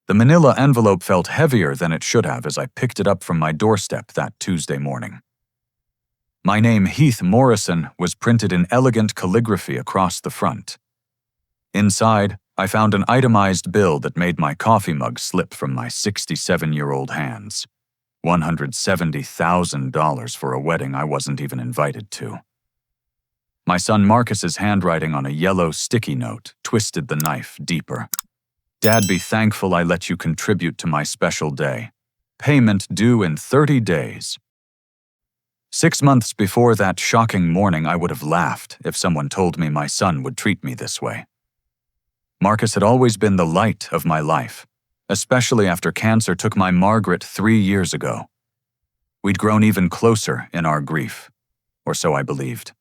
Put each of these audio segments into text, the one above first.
The manila envelope felt heavier than it should have as I picked it up from my doorstep that Tuesday morning. My name, Heath Morrison, was printed in elegant calligraphy across the front. Inside, I found an itemized bill that made my coffee mug slip from my 67-year-old hands. $170,000 for a wedding I wasn't even invited to. My son Marcus's handwriting on a yellow sticky note twisted the knife deeper. Dad, be thankful I let you contribute to my special day. Payment due in 30 days. 6 months before that shocking morning, I would have laughed if someone told me my son would treat me this way. Marcus had always been the light of my life, especially after cancer took my Margaret 3 years ago. We'd grown even closer in our grief, or so I believed.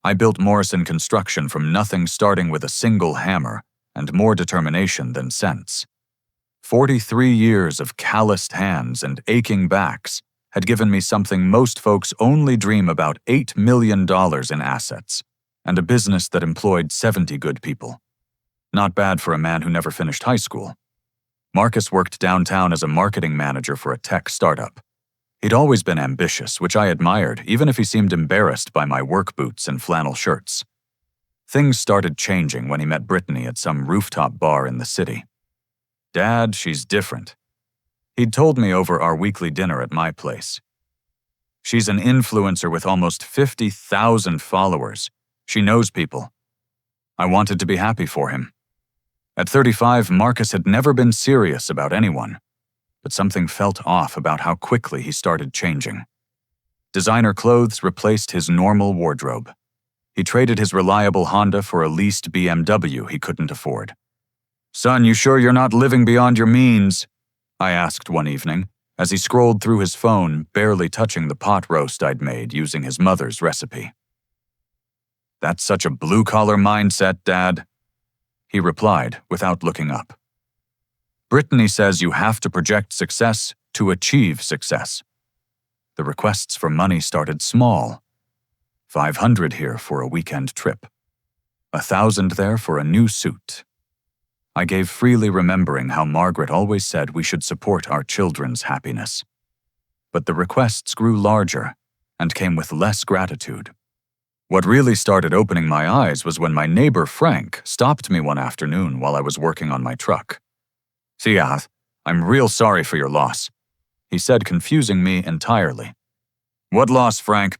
I built Morrison Construction from nothing, starting with a single hammer and more determination than sense. 43 years of calloused hands and aching backs had given me something most folks only dream about: $8 million in assets, and a business that employed 70 good people. Not bad for a man who never finished high school. Marcus worked downtown as a marketing manager for a tech startup. He'd always been ambitious, which I admired, even if he seemed embarrassed by my work boots and flannel shirts. Things started changing when he met Brittany at some rooftop bar in the city. Dad, she's different. He'd told me over our weekly dinner at my place. She's an influencer with almost 50,000 followers. She knows people. I wanted to be happy for him. At 35, Marcus had never been serious about anyone, but something felt off about how quickly he started changing. Designer clothes replaced his normal wardrobe. He traded his reliable Honda for a leased BMW he couldn't afford. "Son, you sure you're not living beyond your means?" I asked one evening, as he scrolled through his phone, barely touching the pot roast I'd made using his mother's recipe. "That's such a blue-collar mindset, Dad," he replied without looking up. "Brittany says you have to project success to achieve success." The requests for money started small. $500 here for a weekend trip. $1,000 there for a new suit. I gave freely, remembering how Margaret always said we should support our children's happiness. But the requests grew larger and came with less gratitude. What really started opening my eyes was when my neighbor Frank stopped me one afternoon while I was working on my truck. "Siath, I'm real sorry for your loss," he said, confusing me entirely. "What loss, Frank?"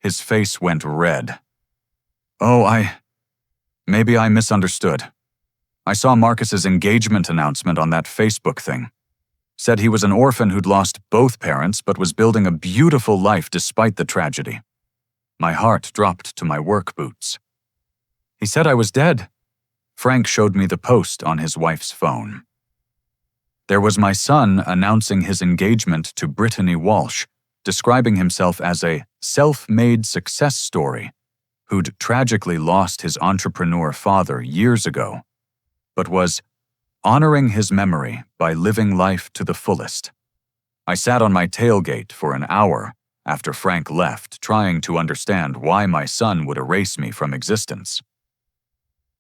His face went red. "Oh, maybe I misunderstood. I saw Marcus's engagement announcement on that Facebook thing. Said he was an orphan who'd lost both parents but was building a beautiful life despite the tragedy." My heart dropped to my work boots. "He said I was dead." Frank showed me the post on his wife's phone. There was my son announcing his engagement to Brittany Walsh, describing himself as a self-made success story who'd tragically lost his entrepreneur father years ago, but was honoring his memory by living life to the fullest. I sat on my tailgate for an hour after Frank left, trying to understand why my son would erase me from existence.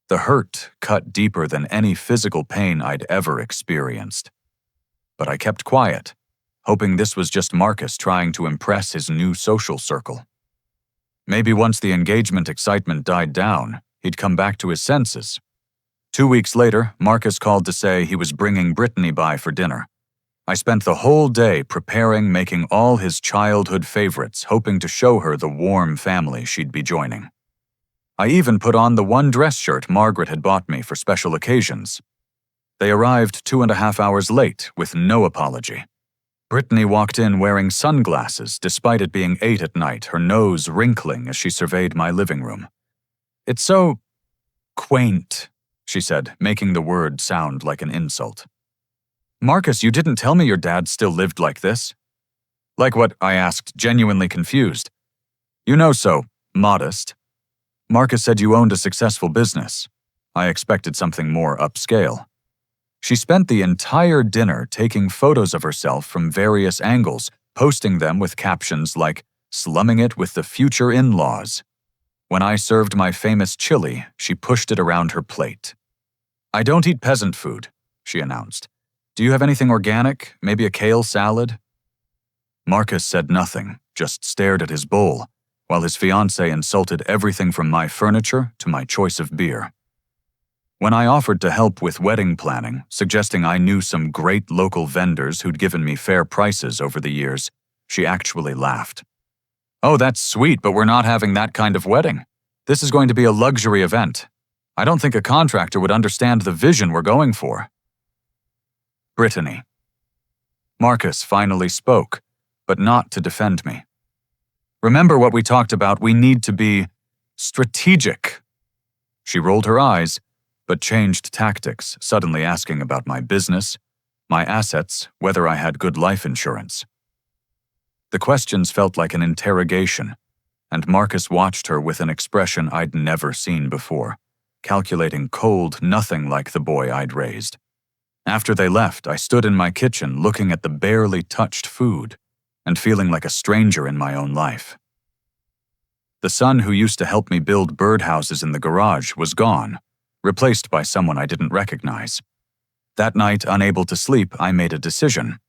The hurt cut deeper than any physical pain I'd ever experienced. But I kept quiet, hoping this was just Marcus trying to impress his new social circle. Maybe once the engagement excitement died down, he'd come back to his senses. 2 weeks later, Marcus called to say he was bringing Brittany by for dinner. I spent the whole day preparing, making all his childhood favorites, hoping to show her the warm family she'd be joining. I even put on the one dress shirt Margaret had bought me for special occasions. They arrived 2.5 hours late with no apology. Brittany walked in wearing sunglasses despite it being 8 at night, her nose wrinkling as she surveyed my living room. "It's so quaint," she said, making the word sound like an insult. "Marcus, you didn't tell me your dad still lived like this." "Like what?" I asked, genuinely confused. "You know so, modest. Marcus said you owned a successful business." I expected something more upscale. She spent the entire dinner taking photos of herself from various angles, posting them with captions like, "Slumming it with the future in-laws." When I served my famous chili, she pushed it around her plate. "I don't eat peasant food," she announced. Do you have anything organic? Maybe a kale salad? Marcus said nothing, just stared at his bowl, while his fiancée insulted everything from my furniture to my choice of beer. When I offered to help with wedding planning, suggesting I knew some great local vendors who'd given me fair prices over the years, she actually laughed. Oh, that's sweet, but we're not having that kind of wedding. This is going to be a luxury event. I don't think a contractor would understand the vision we're going for. Brittany. Marcus finally spoke, but not to defend me. Remember what we talked about, we need to be strategic. She rolled her eyes, but changed tactics, suddenly asking about my business, my assets, whether I had good life insurance. The questions felt like an interrogation, and Marcus watched her with an expression I'd never seen before, calculating cold, nothing like the boy I'd raised. After they left, I stood in my kitchen looking at the barely touched food and feeling like a stranger in my own life. The son who used to help me build birdhouses in the garage was gone, replaced by someone I didn't recognize. That night, unable to sleep, I made a decision.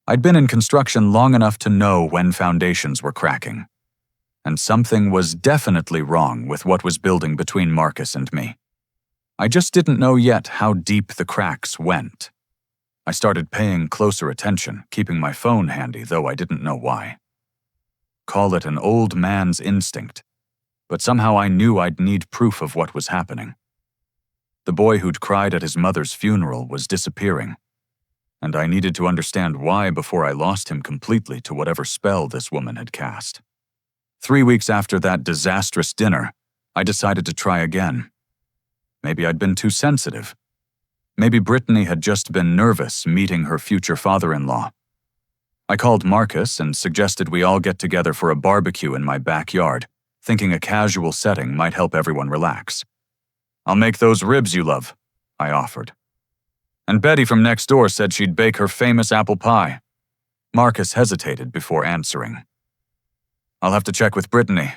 I'd been in construction long enough to know when foundations were cracking. And something was definitely wrong with what was building between Marcus and me. I just didn't know yet how deep the cracks went. I started paying closer attention, keeping my phone handy, though I didn't know why. Call it an old man's instinct, but somehow I knew I'd need proof of what was happening. The boy who'd cried at his mother's funeral was disappearing, and I needed to understand why before I lost him completely to whatever spell this woman had cast. 3 weeks after that disastrous dinner, I decided to try again. Maybe I'd been too sensitive. Maybe Brittany had just been nervous meeting her future father-in-law. I called Marcus and suggested we all get together for a barbecue in my backyard, thinking a casual setting might help everyone relax. I'll make those ribs you love, I offered. And Betty from next door said she'd bake her famous apple pie. Marcus hesitated before answering. I'll have to check with Brittany.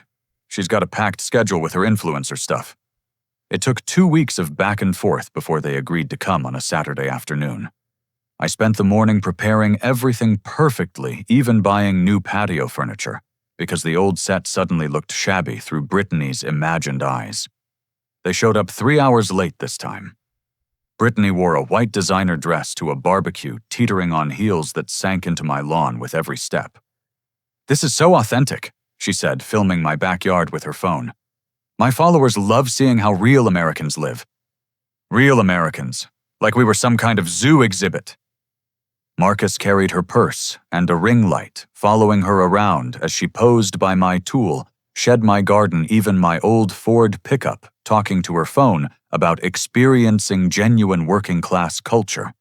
She's got a packed schedule with her influencer stuff. It took 2 weeks of back and forth before they agreed to come on a Saturday afternoon. I spent the morning preparing everything perfectly, even buying new patio furniture, because the old set suddenly looked shabby through Brittany's imagined eyes. They showed up 3 hours late this time. Brittany wore a white designer dress to a barbecue, teetering on heels that sank into my lawn with every step. This is so authentic, she said, filming my backyard with her phone. My followers love seeing how real Americans live. Real Americans, like we were some kind of zoo exhibit. Marcus carried her purse and a ring light, following her around as she posed by my tool, shed my garden, even my old Ford pickup, talking to her phone about experiencing genuine working-class culture.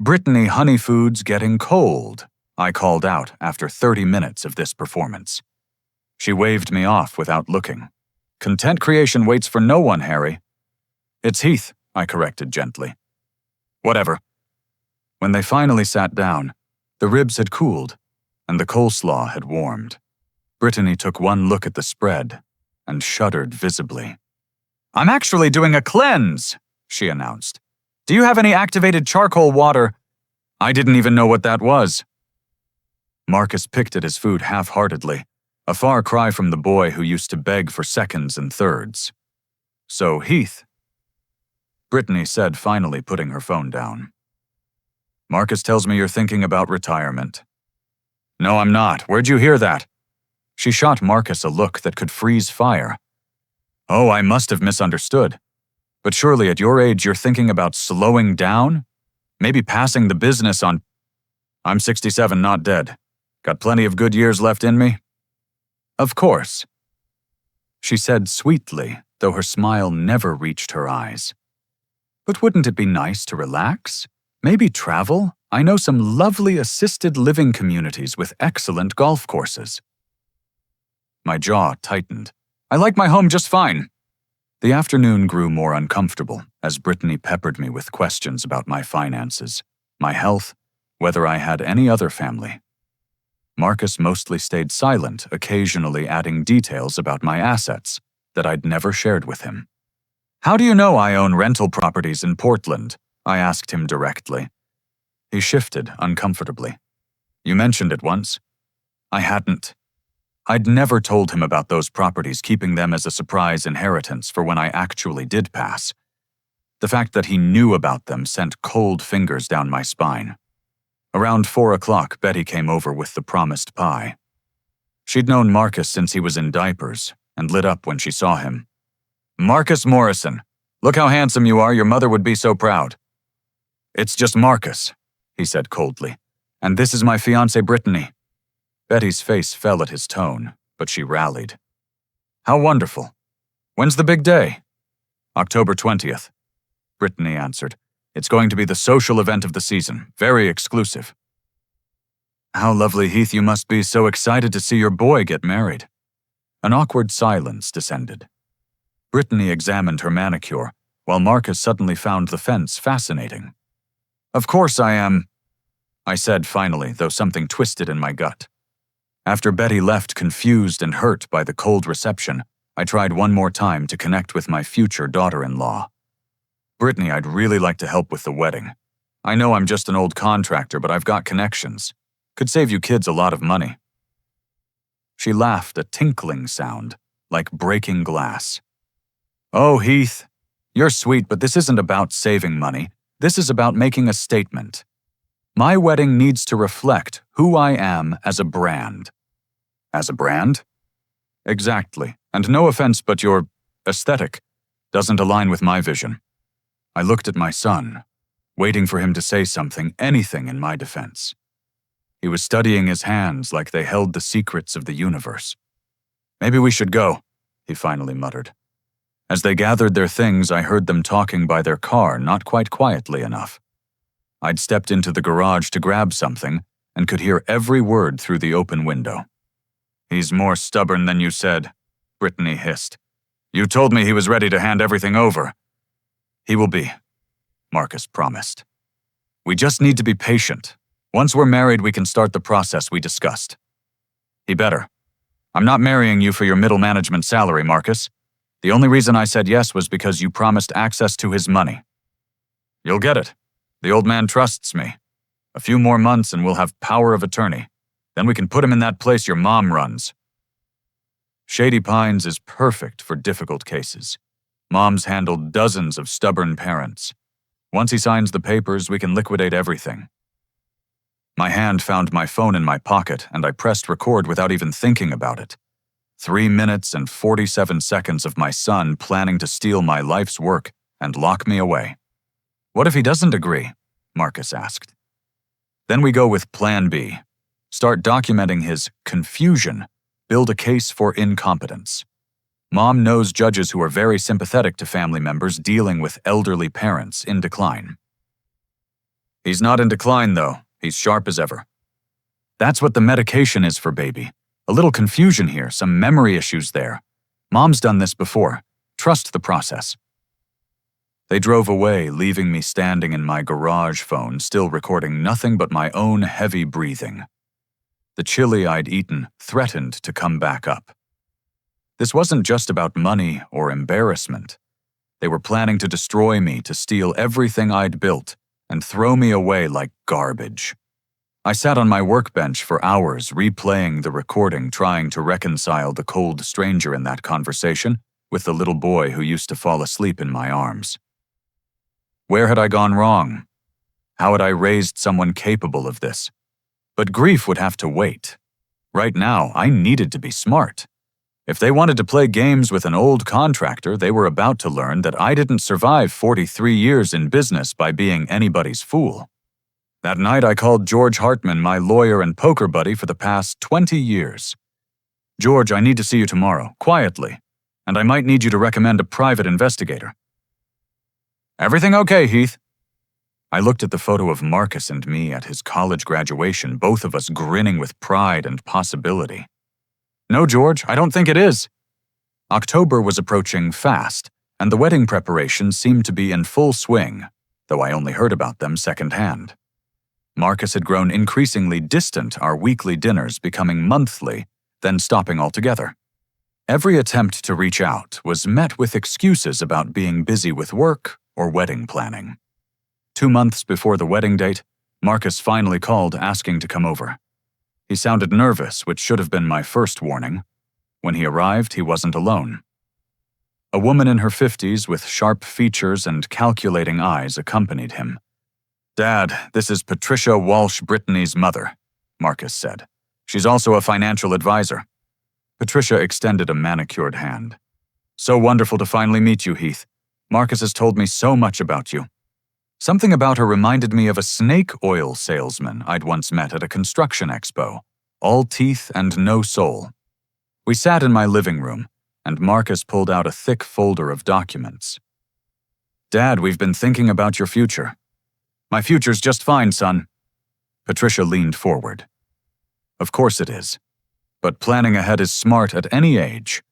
Brittany Honey Food's getting cold, I called out after 30 minutes of this performance. She waved me off without looking. Content creation waits for no one, Harry. It's Heath, I corrected gently. Whatever. When they finally sat down, the ribs had cooled and the coleslaw had warmed. Brittany took one look at the spread and shuddered visibly. I'm actually doing a cleanse, she announced. Do you have any activated charcoal water? I didn't even know what that was. Marcus picked at his food half-heartedly, a far cry from the boy who used to beg for seconds and thirds. So, Heath, Brittany said, finally putting her phone down. Marcus tells me you're thinking about retirement. No, I'm not. Where'd you hear that? She shot Marcus a look that could freeze fire. Oh, I must have misunderstood. But surely at your age you're thinking about slowing down? Maybe passing the business on. I'm 67, not dead. Got plenty of good years left in me? Of course, she said sweetly, though her smile never reached her eyes. But wouldn't it be nice to relax? Maybe travel? I know some lovely assisted living communities with excellent golf courses. My jaw tightened. I like my home just fine. The afternoon grew more uncomfortable as Brittany peppered me with questions about my finances, my health, whether I had any other family. Marcus mostly stayed silent, occasionally adding details about my assets that I'd never shared with him. How do you know I own rental properties in Portland? I asked him directly. He shifted uncomfortably. You mentioned it once. I hadn't. I'd never told him about those properties, keeping them as a surprise inheritance for when I actually did pass. The fact that he knew about them sent cold fingers down my spine. Around 4 o'clock, Betty came over with the promised pie. She'd known Marcus since he was in diapers and lit up when she saw him. Marcus Morrison, look how handsome you are, your mother would be so proud. It's just Marcus, he said coldly, and this is my fiancée Brittany. Betty's face fell at his tone, but she rallied. How wonderful. When's the big day? October 20th, Brittany answered. It's going to be the social event of the season, very exclusive. How lovely, Heath, you must be so excited to see your boy get married. An awkward silence descended. Brittany examined her manicure, while Marcus suddenly found the fence fascinating. Of course I am, I said finally, though something twisted in my gut. After Betty left confused and hurt by the cold reception, I tried one more time to connect with my future daughter-in-law. Brittany, I'd really like to help with the wedding. I know I'm just an old contractor, but I've got connections. Could save you kids a lot of money. She laughed, a tinkling sound, like breaking glass. Oh, Heath, you're sweet, but this isn't about saving money. This is about making a statement. My wedding needs to reflect who I am as a brand. As a brand? Exactly, and no offense, but your aesthetic doesn't align with my vision. I looked at my son, waiting for him to say something, anything in my defense. He was studying his hands like they held the secrets of the universe. Maybe we should go, he finally muttered. As they gathered their things, I heard them talking by their car, not quite quietly enough. I'd stepped into the garage to grab something and could hear every word through the open window. He's more stubborn than you said, Brittany hissed. You told me he was ready to hand everything over. He will be, Marcus promised. We just need to be patient. Once we're married, we can start the process we discussed. He better. I'm not marrying you for your middle management salary, Marcus. The only reason I said yes was because you promised access to his money. You'll get it. The old man trusts me. A few more months and we'll have power of attorney. Then we can put him in that place your mom runs. Shady Pines is perfect for difficult cases. Mom's handled dozens of stubborn parents. Once he signs the papers, we can liquidate everything. My hand found my phone in my pocket, and I pressed record without even thinking about it. 3 minutes and 47 seconds of my son planning to steal my life's work and lock me away. What if he doesn't agree? Marcus asked. Then we go with Plan B. Start documenting his confusion, build a case for incompetence. Mom knows judges who are very sympathetic to family members dealing with elderly parents in decline. He's not in decline, though. He's sharp as ever. That's what the medication is for, baby. A little confusion here, some memory issues there. Mom's done this before. Trust the process. They drove away, leaving me standing in my garage phone, still recording nothing but my own heavy breathing. The chili I'd eaten threatened to come back up. This wasn't just about money or embarrassment. They were planning to destroy me, to steal everything I'd built, and throw me away like garbage. I sat on my workbench for hours, replaying the recording, trying to reconcile the cold stranger in that conversation with the little boy who used to fall asleep in my arms. Where had I gone wrong? How had I raised someone capable of this? But grief would have to wait. Right now, I needed to be smart. If they wanted to play games with an old contractor, they were about to learn that I didn't survive 43 years in business by being anybody's fool. That night, I called George Hartman, my lawyer and poker buddy for the past 20 years. George, I need to see you tomorrow, quietly, and I might need you to recommend a private investigator. Everything okay, Heath? I looked at the photo of Marcus and me at his college graduation, both of us grinning with pride and possibility. No, George, I don't think it is. October was approaching fast, and the wedding preparations seemed to be in full swing, though I only heard about them secondhand. Marcus had grown increasingly distant, our weekly dinners becoming monthly, then stopping altogether. Every attempt to reach out was met with excuses about being busy with work or wedding planning. 2 months before the wedding date, Marcus finally called asking to come over. He sounded nervous, which should have been my first warning. When he arrived, he wasn't alone. A woman in her 50s with sharp features and calculating eyes accompanied him. "Dad, this is Patricia Walsh Brittany's mother," Marcus said. "She's also a financial advisor." Patricia extended a manicured hand. "So wonderful to finally meet you, Heath. Marcus has told me so much about you." Something about her reminded me of a snake oil salesman I'd once met at a construction expo. All teeth and no soul. We sat in my living room, and Marcus pulled out a thick folder of documents. "Dad, we've been thinking about your future." "My future's just fine, son." Patricia leaned forward. "Of course it is. But planning ahead is smart at any age.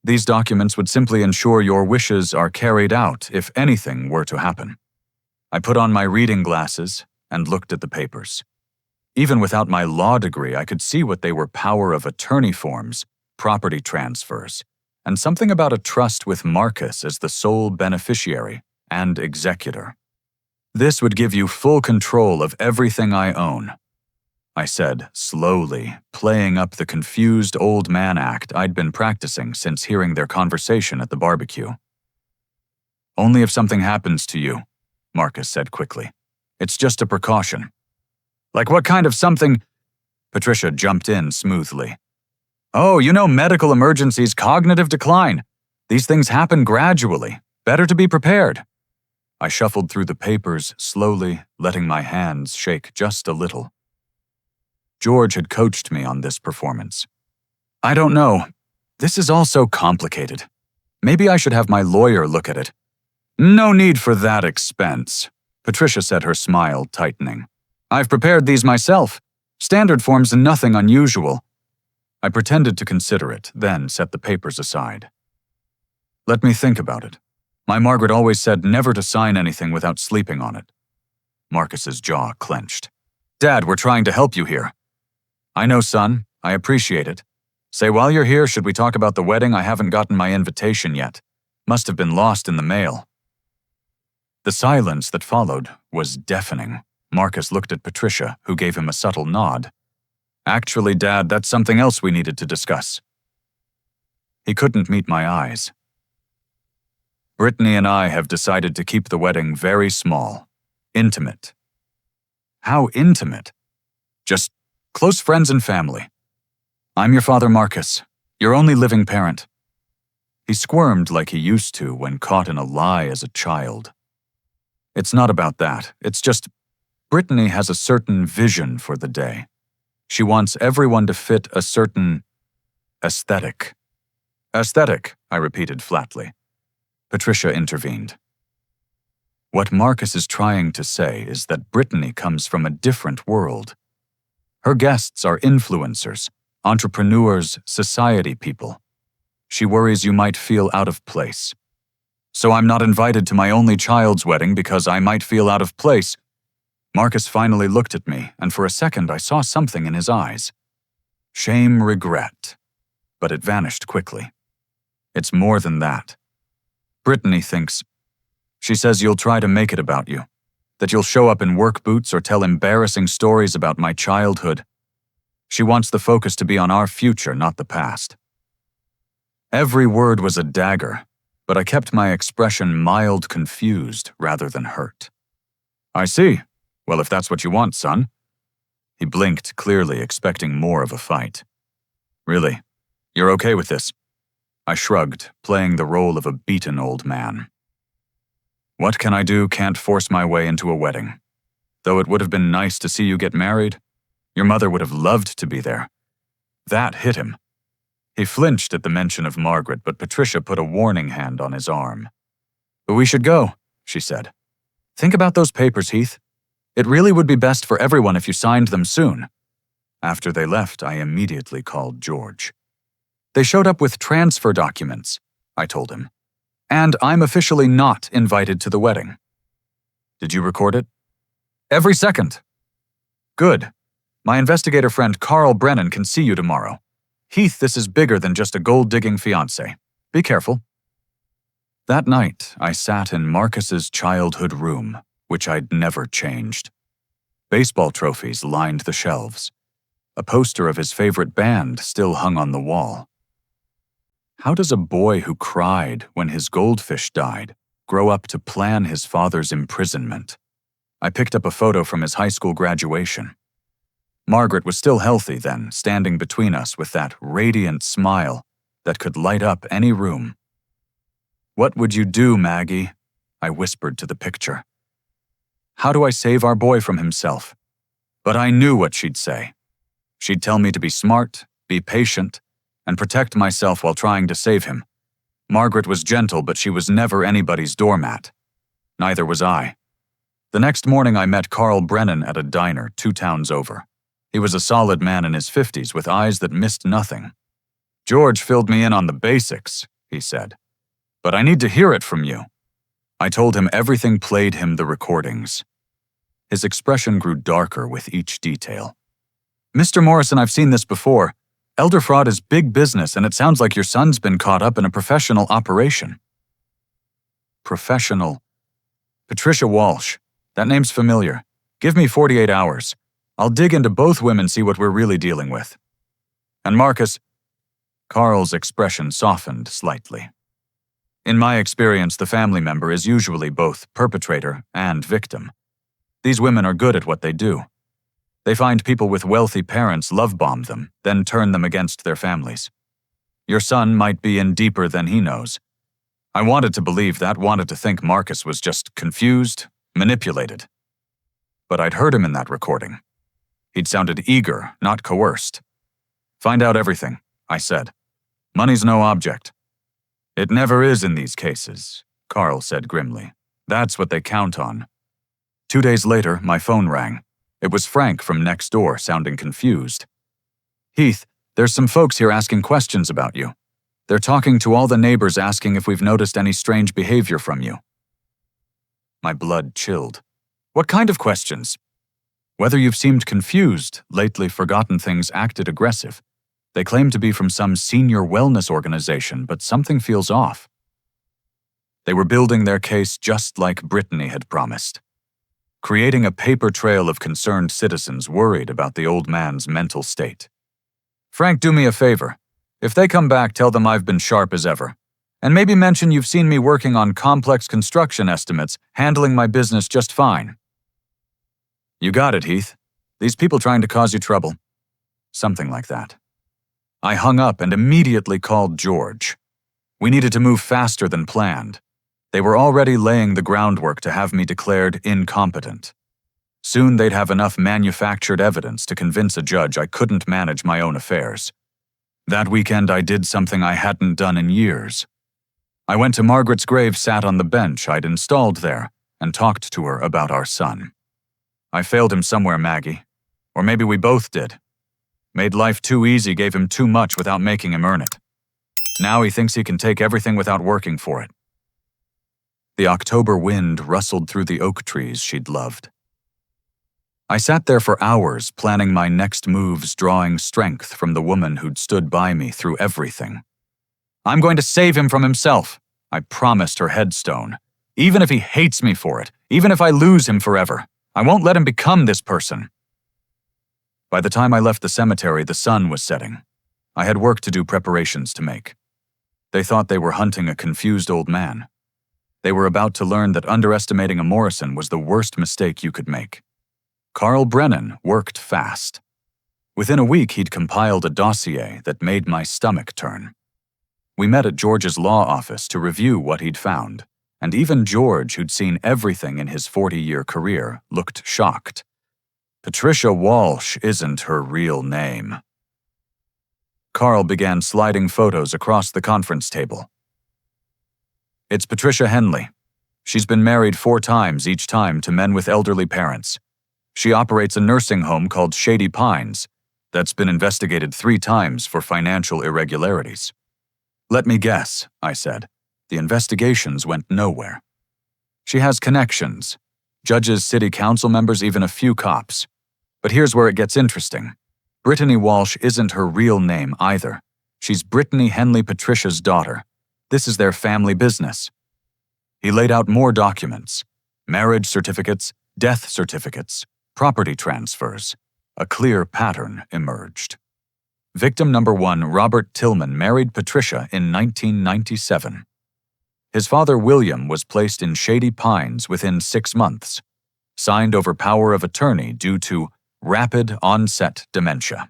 These documents would simply ensure your wishes are carried out if anything were to happen." I put on my reading glasses and looked at the papers. Even without my law degree, I could see what they were: power of attorney forms, property transfers, and something about a trust with Marcus as the sole beneficiary and executor. "This would give you full control of everything I own," I said slowly, playing up the confused old man act I'd been practicing since hearing their conversation at the barbecue. "Only if something happens to you," Marcus said quickly. "It's just a precaution." "Like what kind of something?" Patricia jumped in smoothly. "Oh, medical emergencies, cognitive decline. These things happen gradually. Better to be prepared." I shuffled through the papers slowly, letting my hands shake just a little. George had coached me on this performance. "I don't know. This is all so complicated. Maybe I should have my lawyer look at it." "No need for that expense," Patricia said, her smile tightening. "I've prepared these myself. Standard forms and nothing unusual." I pretended to consider it, then set the papers aside. "Let me think about it. My Margaret always said never to sign anything without sleeping on it." Marcus's jaw clenched. "Dad, we're trying to help you here." "I know, son. I appreciate it. Say, while you're here, should we talk about the wedding? I haven't gotten my invitation yet. Must have been lost in the mail." The silence that followed was deafening. Marcus looked at Patricia, who gave him a subtle nod. "Actually, Dad, that's something else we needed to discuss." He couldn't meet my eyes. "Brittany and I have decided to keep the wedding very small. Intimate." "How intimate?" "Just close friends and family. I'm your father, Marcus, your only living parent." He squirmed like he used to when caught in a lie as a child. "It's not about that. It's just Brittany has a certain vision for the day. She wants everyone to fit a certain aesthetic." "Aesthetic," I repeated flatly. Patricia intervened. "What Marcus is trying to say is that Brittany comes from a different world. Her guests are influencers, entrepreneurs, society people. She worries you might feel out of place. So I'm not invited to my only child's wedding because I might feel out of place." Marcus finally looked at me, and for a second I saw something in his eyes. Shame, regret. But it vanished quickly. "It's more than that. Brittany thinks. She says you'll try to make it about you, that you'll show up in work boots or tell embarrassing stories about my childhood. She wants the focus to be on our future, not the past." Every word was a dagger, but I kept my expression mild confused rather than hurt. "I see. Well, if that's what you want, son." He blinked, clearly expecting more of a fight. "Really? You're okay with this?" I shrugged, playing the role of a beaten old man. "What can I do? Can't force my way into a wedding. Though it would have been nice to see you get married. Your mother would have loved to be there." That hit him. He flinched at the mention of Margaret, but Patricia put a warning hand on his arm. "But we should go," she said. "Think about those papers, Heath. It really would be best for everyone if you signed them soon." After they left, I immediately called George. "They showed up with transfer documents," I told him. "And I'm officially not invited to the wedding." "Did you record it?" "Every second." "Good. My investigator friend Carl Brennan can see you tomorrow. Heath, this is bigger than just a gold-digging fiancé. Be careful." That night, I sat in Marcus's childhood room, which I'd never changed. Baseball trophies lined the shelves. A poster of his favorite band still hung on the wall. How does a boy who cried when his goldfish died grow up to plan his father's imprisonment? I picked up a photo from his high school graduation. Margaret was still healthy then, standing between us with that radiant smile that could light up any room. "What would you do, Maggie?" I whispered to the picture. "How do I save our boy from himself?" But I knew what she'd say. She'd tell me to be smart, be patient, and protect myself while trying to save him. Margaret was gentle, but she was never anybody's doormat. Neither was I. The next morning I met Carl Brennan at a diner 2 towns over. He was a solid man in his 50s with eyes that missed nothing. "George filled me in on the basics," he said. "But I need to hear it from you." I told him everything, played him the recordings. His expression grew darker with each detail. "Mr. Morrison, I've seen this before. Elder fraud is big business, and it sounds like your son's been caught up in a professional operation." Professional. Patricia Walsh. That name's familiar. Give me 48 hours. I'll dig into both women, see what we're really dealing with. And Marcus. Carl's expression softened slightly. In my experience, the family member is usually both perpetrator and victim. These women are good at what they do. They find people with wealthy parents, love bomb them, then turn them against their families. Your son might be in deeper than he knows. I wanted to believe that, wanted to think Marcus was just confused, manipulated. But I'd heard him in that recording. He'd sounded eager, not coerced. "Find out everything," I said. "Money's no object." "It never is in these cases," Carl said grimly. "That's what they count on." 2 days later, my phone rang. It was Frank from next door, sounding confused. "Heath, there's some folks here asking questions about you. They're talking to all the neighbors, asking if we've noticed any strange behavior from you." My blood chilled. "What kind of questions?" "Whether you've seemed confused, lately forgotten things, acted aggressive. They claim to be from some senior wellness organization, but something feels off." They were building their case just like Brittany had promised. Creating a paper trail of concerned citizens worried about the old man's mental state. "Frank, do me a favor. If they come back, tell them I've been sharp as ever. And maybe mention you've seen me working on complex construction estimates, handling my business just fine." "You got it, Heath. These people trying to cause you trouble." Something like that. I hung up and immediately called George. We needed to move faster than planned. They were already laying the groundwork to have me declared incompetent. Soon they'd have enough manufactured evidence to convince a judge I couldn't manage my own affairs. That weekend I did something I hadn't done in years. I went to Margaret's grave, sat on the bench I'd installed there, and talked to her about our son. I failed him somewhere, Maggie. Or maybe we both did. Made life too easy, gave him too much without making him earn it. Now he thinks he can take everything without working for it. The October wind rustled through the oak trees she'd loved. I sat there for hours, planning my next moves, drawing strength from the woman who'd stood by me through everything. "I'm going to save him from himself," I promised her headstone. "Even if he hates me for it, even if I lose him forever, I won't let him become this person." By the time I left the cemetery, the sun was setting. I had work to do, preparations to make. They thought they were hunting a confused old man. They were about to learn that underestimating a Morrison was the worst mistake you could make. Carl Brennan worked fast. Within a week, he'd compiled a dossier that made my stomach turn. We met at George's law office to review what he'd found, and even George, who'd seen everything in his 40-year career, looked shocked. Patricia Walsh isn't her real name. Carl began sliding photos across the conference table. "It's Patricia Henley. She's been married 4 times, each time to men with elderly parents. She operates a nursing home called Shady Pines that's been investigated 3 times for financial irregularities." "Let me guess," I said. "The investigations went nowhere." "She has connections. Judges, city council members, even a few cops. But here's where it gets interesting. Brittany Walsh isn't her real name either. She's Brittany Henley, Patricia's daughter. This is their family business." He laid out more documents: marriage certificates, death certificates, property transfers. A clear pattern emerged. Victim number 1, Robert Tillman, married Patricia in 1997. His father, William, was placed in Shady Pines within 6 months, signed over power of attorney due to rapid onset dementia.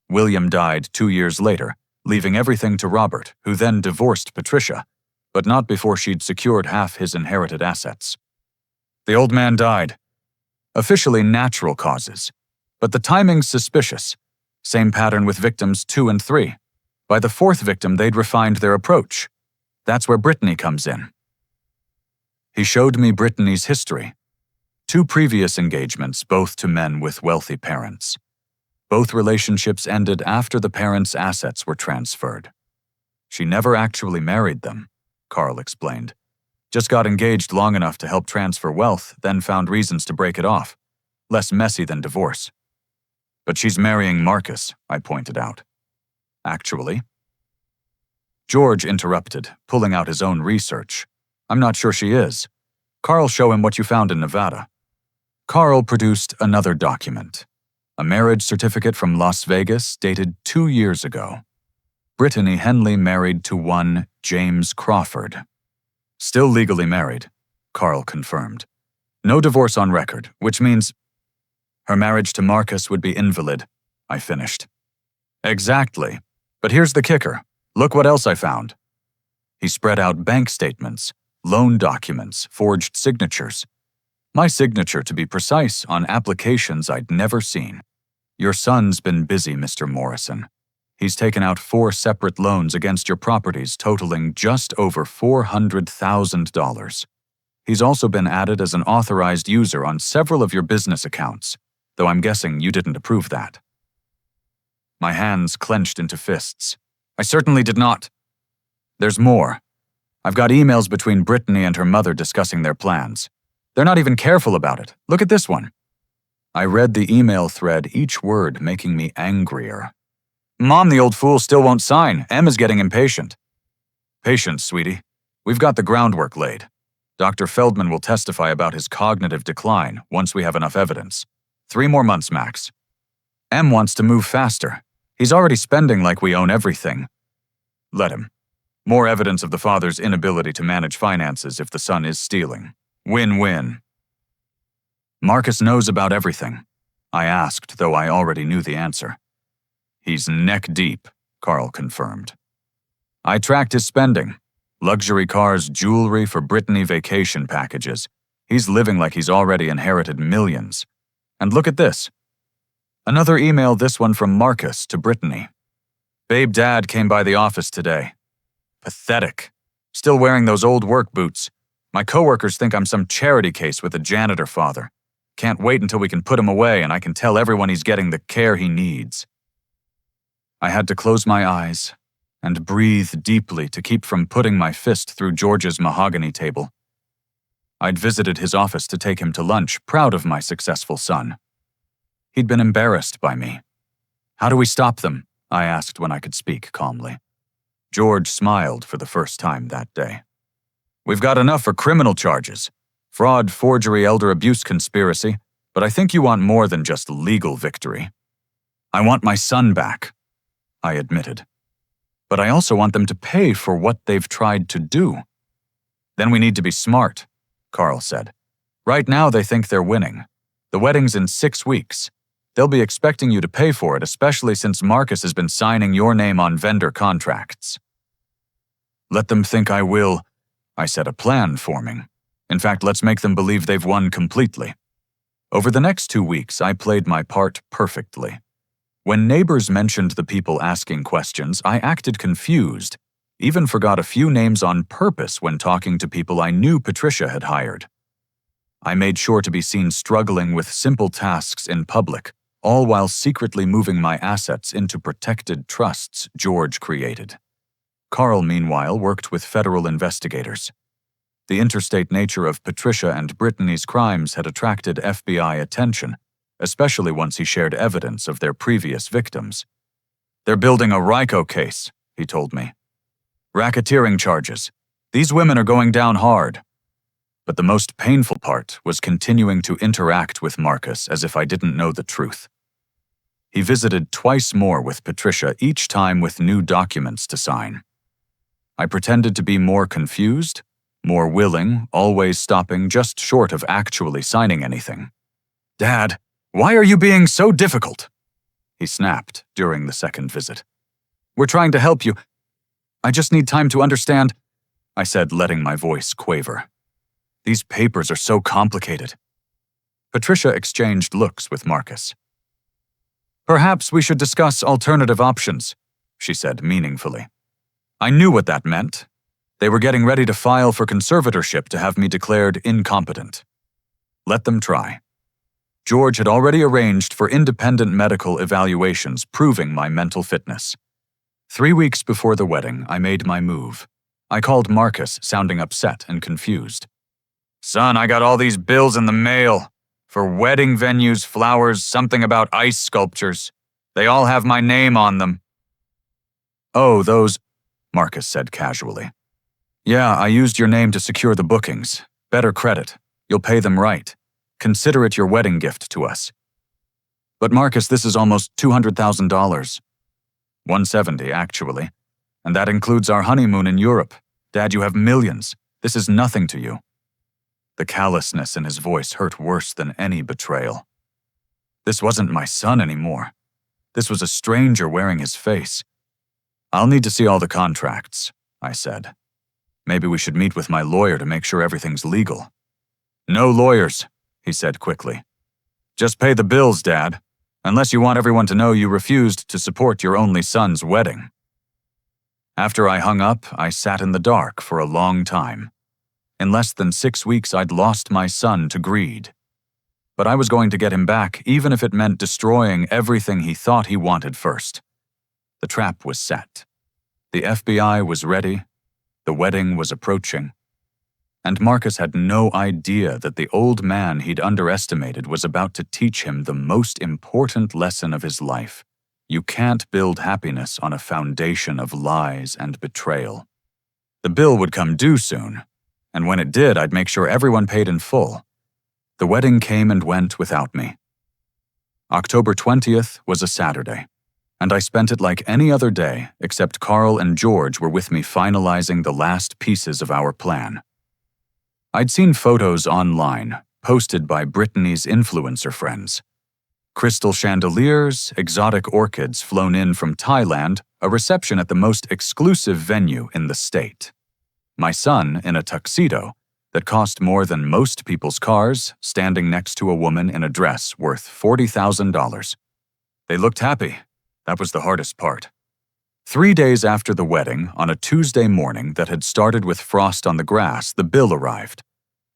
William died 2 years later, leaving everything to Robert, who then divorced Patricia, but not before she'd secured half his inherited assets. The old man died. Officially natural causes, but the timing's suspicious. Same pattern with victims 2 and 3. By the 4th victim, they'd refined their approach. That's where Brittany comes in. He showed me Brittany's history. 2 previous engagements, both to men with wealthy parents. Both relationships ended after the parents' assets were transferred. She never actually married them, Carl explained. Just got engaged long enough to help transfer wealth, then found reasons to break it off. Less messy than divorce. But she's marrying Marcus, I pointed out. Actually? George interrupted, pulling out his own research. I'm not sure she is. Carl, show him what you found in Nevada. Carl produced another document. A marriage certificate from Las Vegas dated 2 years ago. Brittany Henley married to one James Crawford. Still legally married, Carl confirmed. No divorce on record, which means her marriage to Marcus would be invalid, I finished. Exactly. But here's the kicker. Look what else I found. He spread out bank statements, loan documents, forged signatures. My signature, to be precise, on applications I'd never seen. Your son's been busy, Mr. Morrison. He's taken out 4 separate loans against your properties totaling just over $400,000. He's also been added as an authorized user on several of your business accounts, though I'm guessing you didn't approve that. My hands clenched into fists. I certainly did not. There's more. I've got emails between Brittany and her mother discussing their plans. They're not even careful about it. Look at this one. I read the email thread, each word making me angrier. Mom, the old fool still won't sign. Em is getting impatient. Patience, sweetie. We've got the groundwork laid. Dr. Feldman will testify about his cognitive decline once we have enough evidence. 3 more months, max. Em wants to move faster. He's already spending like we own everything. Let him. More evidence of the father's inability to manage finances if the son is stealing. Win-win. Marcus knows about everything, I asked, though I already knew the answer. He's neck deep, Carl confirmed. I tracked his spending. Luxury cars, jewelry for Brittany vacation packages. He's living like he's already inherited millions. And look at this. Another email, this one from Marcus to Brittany. Babe, Dad came by the office today. Pathetic. Still wearing those old work boots. My coworkers think I'm some charity case with a janitor father. Can't wait until we can put him away and I can tell everyone he's getting the care he needs. I had to close my eyes and breathe deeply to keep from putting my fist through George's mahogany table. I'd visited his office to take him to lunch, proud of my successful son. He'd been embarrassed by me. How do we stop them? I asked when I could speak calmly. George smiled for the first time that day. We've got enough for criminal charges. Fraud, forgery, elder abuse conspiracy, but I think you want more than just legal victory. I want my son back, I admitted. But I also want them to pay for what they've tried to do. Then we need to be smart, Carl said. Right now they think they're winning. The wedding's in 6 weeks. They'll be expecting you to pay for it, especially since Marcus has been signing your name on vendor contracts. Let them think I will, I said, a plan forming. In fact, let's make them believe they've won completely. Over the next 2 weeks, I played my part perfectly. When neighbors mentioned the people asking questions, I acted confused, even forgot a few names on purpose when talking to people I knew Patricia had hired. I made sure to be seen struggling with simple tasks in public, all while secretly moving my assets into protected trusts George created. Carl, meanwhile, worked with federal investigators. The interstate nature of Patricia and Brittany's crimes had attracted FBI attention, especially once he shared evidence of their previous victims. They're building a RICO case, he told me. Racketeering charges. These women are going down hard. But the most painful part was continuing to interact with Marcus as if I didn't know the truth. He visited twice more with Patricia, each time with new documents to sign. I pretended to be more confused, more willing, always stopping just short of actually signing anything. "Dad, why are you being so difficult?" he snapped during the second visit. "We're trying to help you. I just need time to understand," I said, letting my voice quaver. "These papers are so complicated." Patricia exchanged looks with Marcus. "Perhaps we should discuss alternative options," she said meaningfully. I knew what that meant. They were getting ready to file for conservatorship to have me declared incompetent. Let them try. George had already arranged for independent medical evaluations proving my mental fitness. 3 weeks before the wedding, I made my move. I called Marcus, sounding upset and confused. "Son, I got all these bills in the mail. For wedding venues, flowers, something about ice sculptures. They all have my name on them." "Oh, those," Marcus said casually. "Yeah, I used your name to secure the bookings. Better credit. You'll pay them right. Consider it your wedding gift to us." "But Marcus, this is almost $200,000. $170, actually. And that includes our honeymoon in Europe. Dad, you have millions. This is nothing to you." The callousness in his voice hurt worse than any betrayal. This wasn't my son anymore. This was a stranger wearing his face. "I'll need to see all the contracts," I said. "Maybe we should meet with my lawyer to make sure everything's legal." "No lawyers," he said quickly. "Just pay the bills, Dad, unless you want everyone to know you refused to support your only son's wedding." After I hung up, I sat in the dark for a long time. In less than 6 weeks, I'd lost my son to greed. But I was going to get him back, even if it meant destroying everything he thought he wanted first. The trap was set. The FBI was ready. The wedding was approaching. And Marcus had no idea that the old man he'd underestimated was about to teach him the most important lesson of his life. You can't build happiness on a foundation of lies and betrayal. The bill would come due soon, and when it did, I'd make sure everyone paid in full. The wedding came and went without me. October 20th was a Saturday, and I spent it like any other day, except Carl and George were with me finalizing the last pieces of our plan. I'd seen photos online, posted by Brittany's influencer friends. Crystal chandeliers, exotic orchids flown in from Thailand, a reception at the most exclusive venue in the state. My son in a tuxedo that cost more than most people's cars, standing next to a woman in a dress worth $40,000. They looked happy. That was the hardest part. 3 days after the wedding, on a Tuesday morning that had started with frost on the grass, the bill arrived.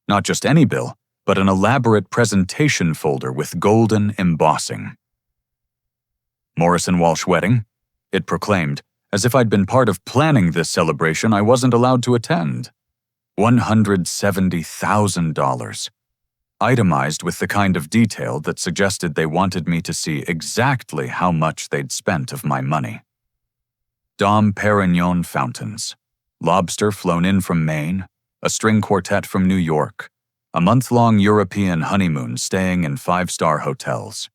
Not just any bill, but an elaborate presentation folder with golden embossing. "Morrison Walsh wedding," it proclaimed, as if I'd been part of planning this celebration I wasn't allowed to attend. $170,000. Itemized with the kind of detail that suggested they wanted me to see exactly how much they'd spent of my money. Dom Perignon fountains, lobster flown in from Maine, a string quartet from New York, a month-long European honeymoon staying in 5-star hotels.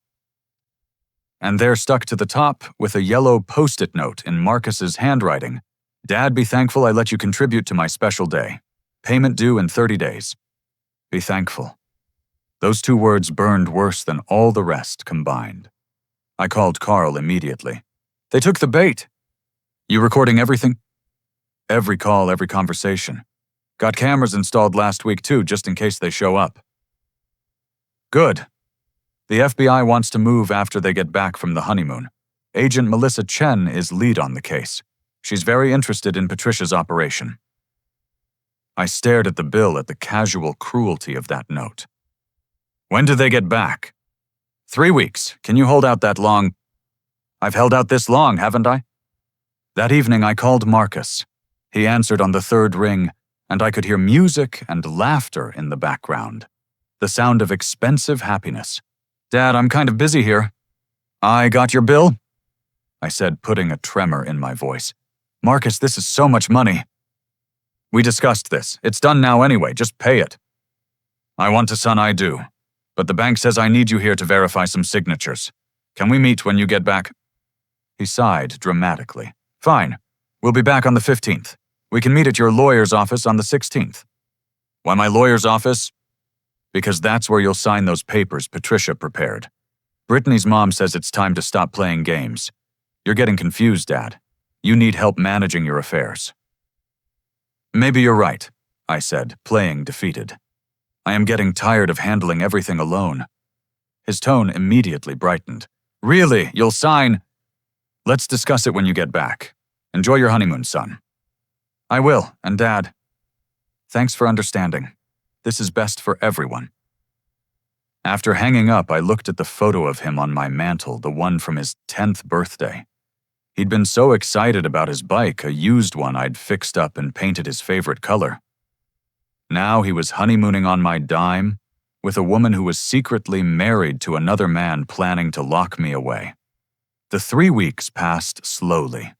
And there stuck to the top, with a yellow post-it note in Marcus's handwriting, "Dad, be thankful I let you contribute to my special day. Payment due in 30 days. Be thankful." Those 2 words burned worse than all the rest combined. I called Carl immediately. "They took the bait." "You recording everything?" "Every call, every conversation. Got cameras installed last week too, just in case they show up." "Good. The FBI wants to move after they get back from the honeymoon. Agent Melissa Chen is lead on the case. She's very interested in Patricia's operation." I stared at the bill at the casual cruelty of that note. "When do they get back?" 3 weeks. Can you hold out that long?" "I've held out this long, haven't I?" That evening I called Marcus. He answered on the 3rd ring, and I could hear music and laughter in the background. The sound of expensive happiness. "Dad, I'm kind of busy here." "I got your bill?" I said, putting a tremor in my voice. "Marcus, this is so much money." "We discussed this. It's done now anyway. Just pay it. I want to, son, I do. But the bank says I need you here to verify some signatures. Can we meet when you get back? He sighed dramatically. Fine. We'll be back on the 15th. We can meet at your lawyer's office on the 16th. Why my lawyer's office? Because that's where you'll sign those papers Patricia prepared. Brittany's mom says it's time to stop playing games. You're getting confused, Dad. You need help managing your affairs. Maybe you're right, I said, playing defeated. I am getting tired of handling everything alone. His tone immediately brightened. Really, you'll sign? Let's discuss it when you get back. Enjoy your honeymoon, son. I will, and Dad. Thanks for understanding. This is best for everyone. After hanging up, I looked at the photo of him on my mantle, the one from his 10th birthday. He'd been so excited about his bike, a used one I'd fixed up and painted his favorite color. Now he was honeymooning on my dime with a woman who was secretly married to another man planning to lock me away. The 3 weeks passed slowly.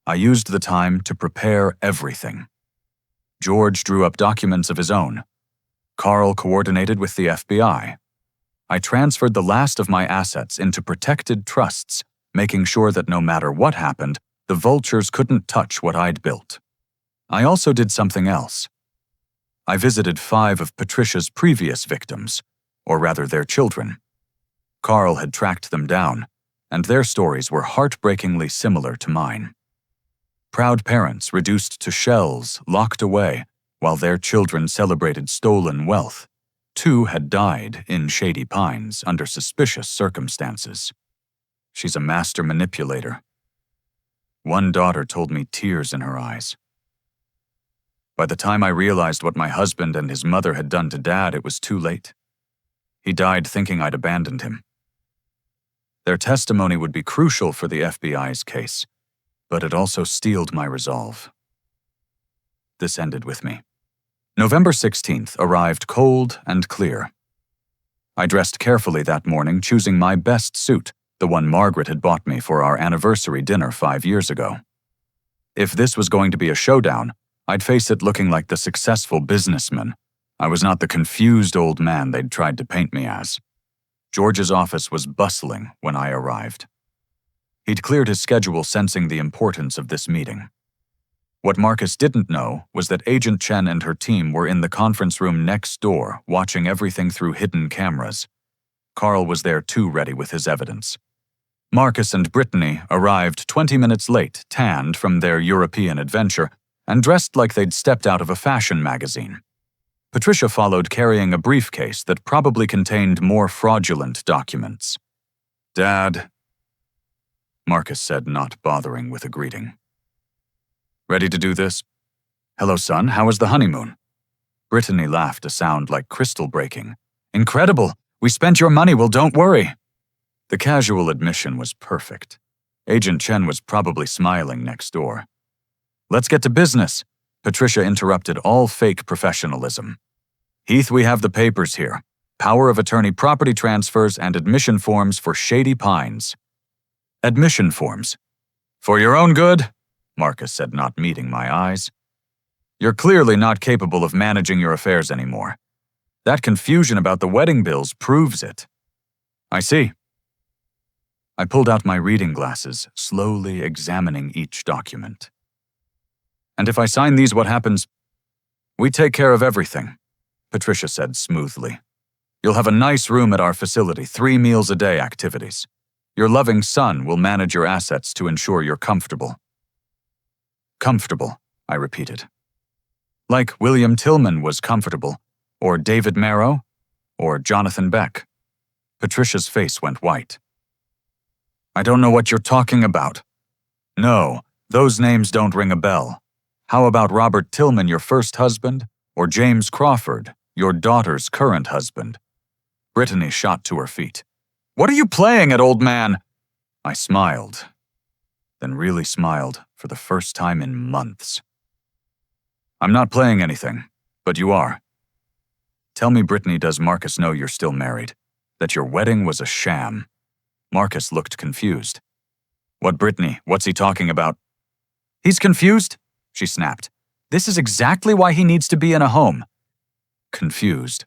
I used the time to prepare everything. George drew up documents of his own. Carl coordinated with the FBI. I transferred the last of my assets into protected trusts, making sure that no matter what happened, the vultures couldn't touch what I'd built. I also did something else. I visited 5 of Patricia's previous victims, or rather their children. Carl had tracked them down, and their stories were heartbreakingly similar to mine. Proud parents reduced to shells, locked away, while their children celebrated stolen wealth. 2 had died in Shady Pines under suspicious circumstances. She's a master manipulator. One daughter told me, tears in her eyes. By the time I realized what my husband and his mother had done to Dad, it was too late. He died thinking I'd abandoned him. Their testimony would be crucial for the FBI's case, but it also steeled my resolve. This ended with me. November 16th arrived cold and clear. I dressed carefully that morning, choosing my best suit, the one Margaret had bought me for our anniversary dinner 5 years ago. If this was going to be a showdown, I'd face it looking like the successful businessman. I was not the confused old man they'd tried to paint me as. George's office was bustling when I arrived. He'd cleared his schedule, sensing the importance of this meeting. What Marcus didn't know was that Agent Chen and her team were in the conference room next door, watching everything through hidden cameras. Carl was there too, ready with his evidence. Marcus and Brittany arrived 20 minutes late, tanned from their European adventure, and dressed like they'd stepped out of a fashion magazine. Patricia followed, carrying a briefcase that probably contained more fraudulent documents. Dad, Marcus said, not bothering with a greeting. Ready to do this? Hello, son, how was the honeymoon? Brittany laughed, a sound like crystal breaking. Incredible! We spent your money, well, don't worry. The casual admission was perfect. Agent Chen was probably smiling next door. Let's get to business, Patricia interrupted all fake professionalism. Heath, we have the papers here. Power of attorney property transfers and admission forms for Shady Pines. Admission forms. For your own good, Marcus said, not meeting my eyes. You're clearly not capable of managing your affairs anymore. That confusion about the wedding bills proves it. I see. I pulled out my reading glasses, slowly examining each document. And if I sign these, what happens? We take care of everything, Patricia said smoothly. You'll have a nice room at our facility, 3 meals a day activities. Your loving son will manage your assets to ensure you're comfortable. Comfortable, I repeated. Like William Tillman was comfortable, or David Marrow, or Jonathan Beck. Patricia's face went white. I don't know what you're talking about. No, those names don't ring a bell. How about Robert Tillman, your first husband, or James Crawford, your daughter's current husband? Brittany shot to her feet. What are you playing at, old man? I smiled, then really smiled for the first time in months. I'm not playing anything, but you are. Tell me, Brittany, does Marcus know you're still married? That your wedding was a sham? Marcus looked confused. What, Brittany? What's he talking about? He's confused, she snapped. This is exactly why he needs to be in a home. Confused.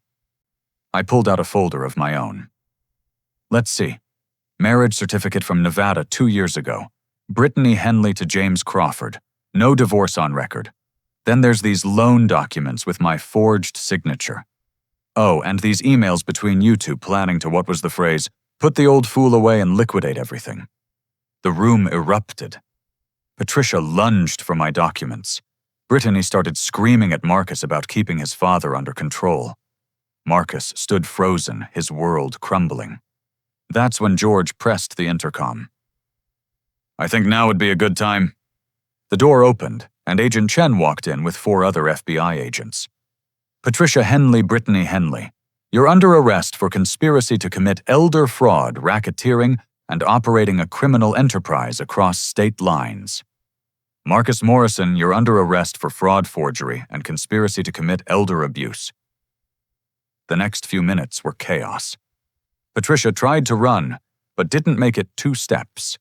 I pulled out a folder of my own. Let's see. Marriage certificate from Nevada 2 years ago. Brittany Henley to James Crawford. No divorce on record. Then there's these loan documents with my forged signature. Oh, and these emails between you two planning to what was the phrase, put the old fool away and liquidate everything. The room erupted. Patricia lunged for my documents. Brittany started screaming at Marcus about keeping his father under control. Marcus stood frozen, his world crumbling. That's when George pressed the intercom. I think now would be a good time. The door opened, and Agent Chen walked in with 4 other FBI agents. Patricia Henley, Brittany Henley, you're under arrest for conspiracy to commit elder fraud, racketeering, and operating a criminal enterprise across state lines. Marcus Morrison, you're under arrest for fraud forgery and conspiracy to commit elder abuse. The next few minutes were chaos. Patricia tried to run, but didn't make it 2 steps.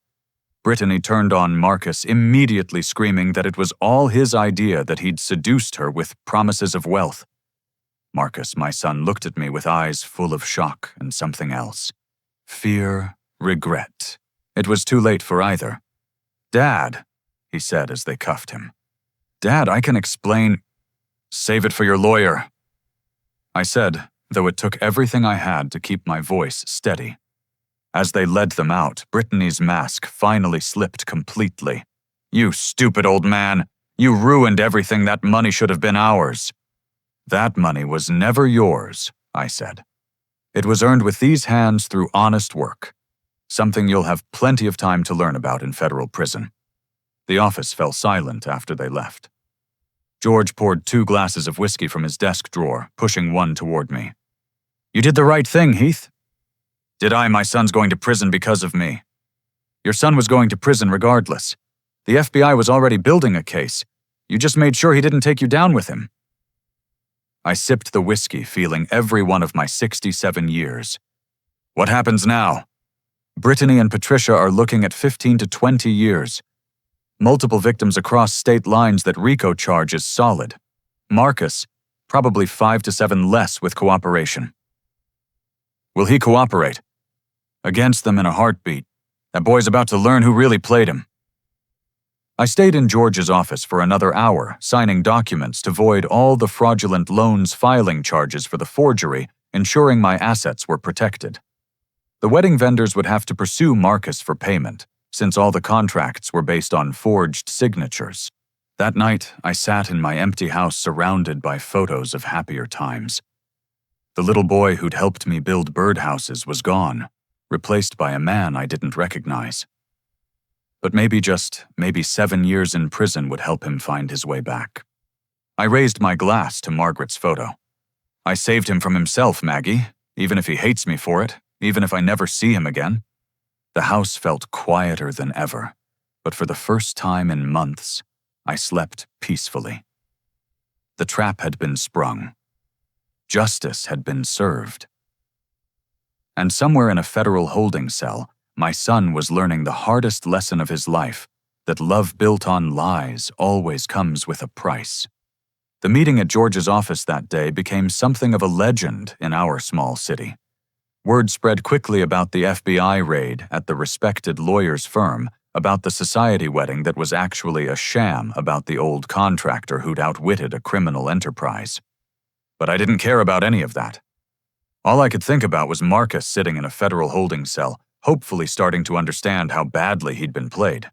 Brittany turned on Marcus, immediately screaming that it was all his idea that he'd seduced her with promises of wealth. Marcus, my son, looked at me with eyes full of shock and something else. Fear, regret. It was too late for either. Dad, he said as they cuffed him. Dad, I can explain. Save it for your lawyer, I said, though it took everything I had to keep my voice steady. As they led them out, Brittany's mask finally slipped completely. You stupid old man! You ruined everything. That money should have been ours. That money was never yours, I said. It was earned with these hands through honest work, something you'll have plenty of time to learn about in federal prison. The office fell silent after they left. George poured 2 glasses of whiskey from his desk drawer, pushing one toward me. You did the right thing, Heath. Did I? My son's going to prison because of me. Your son was going to prison regardless. The FBI was already building a case. You just made sure he didn't take you down with him. I sipped the whiskey, feeling every one of my 67 years. What happens now? Brittany and Patricia are looking at 15 to 20 years. Multiple victims across state lines that RICO charges solid. Marcus, probably 5 to 7 less with cooperation. Will he cooperate? Against them in a heartbeat. That boy's about to learn who really played him. I stayed in George's office for another hour, signing documents to void all the fraudulent loans filing charges for the forgery, ensuring my assets were protected. The wedding vendors would have to pursue Marcus for payment, since all the contracts were based on forged signatures. That night, I sat in my empty house surrounded by photos of happier times. The little boy who'd helped me build birdhouses was gone, replaced by a man I didn't recognize. But maybe 7 years in prison would help him find his way back. I raised my glass to Margaret's photo. I saved him from himself, Maggie, even if he hates me for it, even if I never see him again. The house felt quieter than ever, but for the first time in months, I slept peacefully. The trap had been sprung. Justice had been served. And somewhere in a federal holding cell, my son was learning the hardest lesson of his life, that love built on lies always comes with a price. The meeting at George's office that day became something of a legend in our small city. Word spread quickly about the FBI raid at the respected lawyer's firm, about the society wedding that was actually a sham about the old contractor who'd outwitted a criminal enterprise. But I didn't care about any of that. All I could think about was Marcus sitting in a federal holding cell, hopefully starting to understand how badly he'd been played.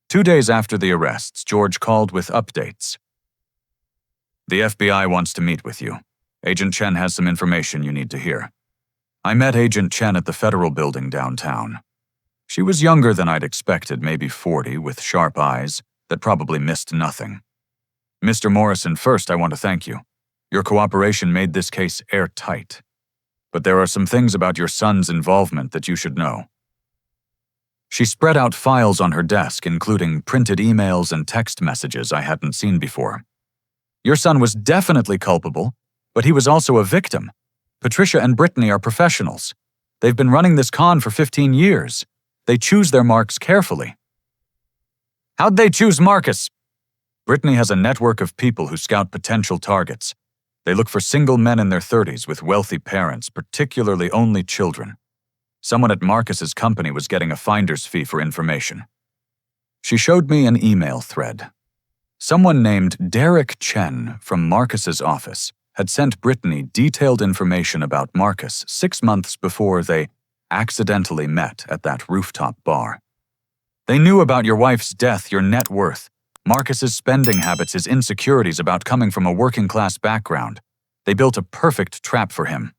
2 days after the arrests, George called with updates. The FBI wants to meet with you. Agent Chen has some information you need to hear. I met Agent Chen at the federal building downtown. She was younger than I'd expected, maybe 40, with sharp eyes that probably missed nothing. Mr. Morrison, first I want to thank you. Your cooperation made this case airtight. But there are some things about your son's involvement that you should know. She spread out files on her desk, including printed emails and text messages I hadn't seen before. Your son was definitely culpable, but he was also a victim. Patricia and Brittany are professionals. They've been running this con for 15 years. They choose their marks carefully. How'd they choose Marcus? Brittany has a network of people who scout potential targets. They look for single men in their 30s with wealthy parents, particularly only children. Someone at Marcus's company was getting a finder's fee for information. She showed me an email thread. Someone named Derek Chen from Marcus's office had sent Brittany detailed information about Marcus 6 months before they accidentally met at that rooftop bar. They knew about your wife's death, your net worth, Marcus's spending habits, his insecurities about coming from a working-class background. They built a perfect trap for him.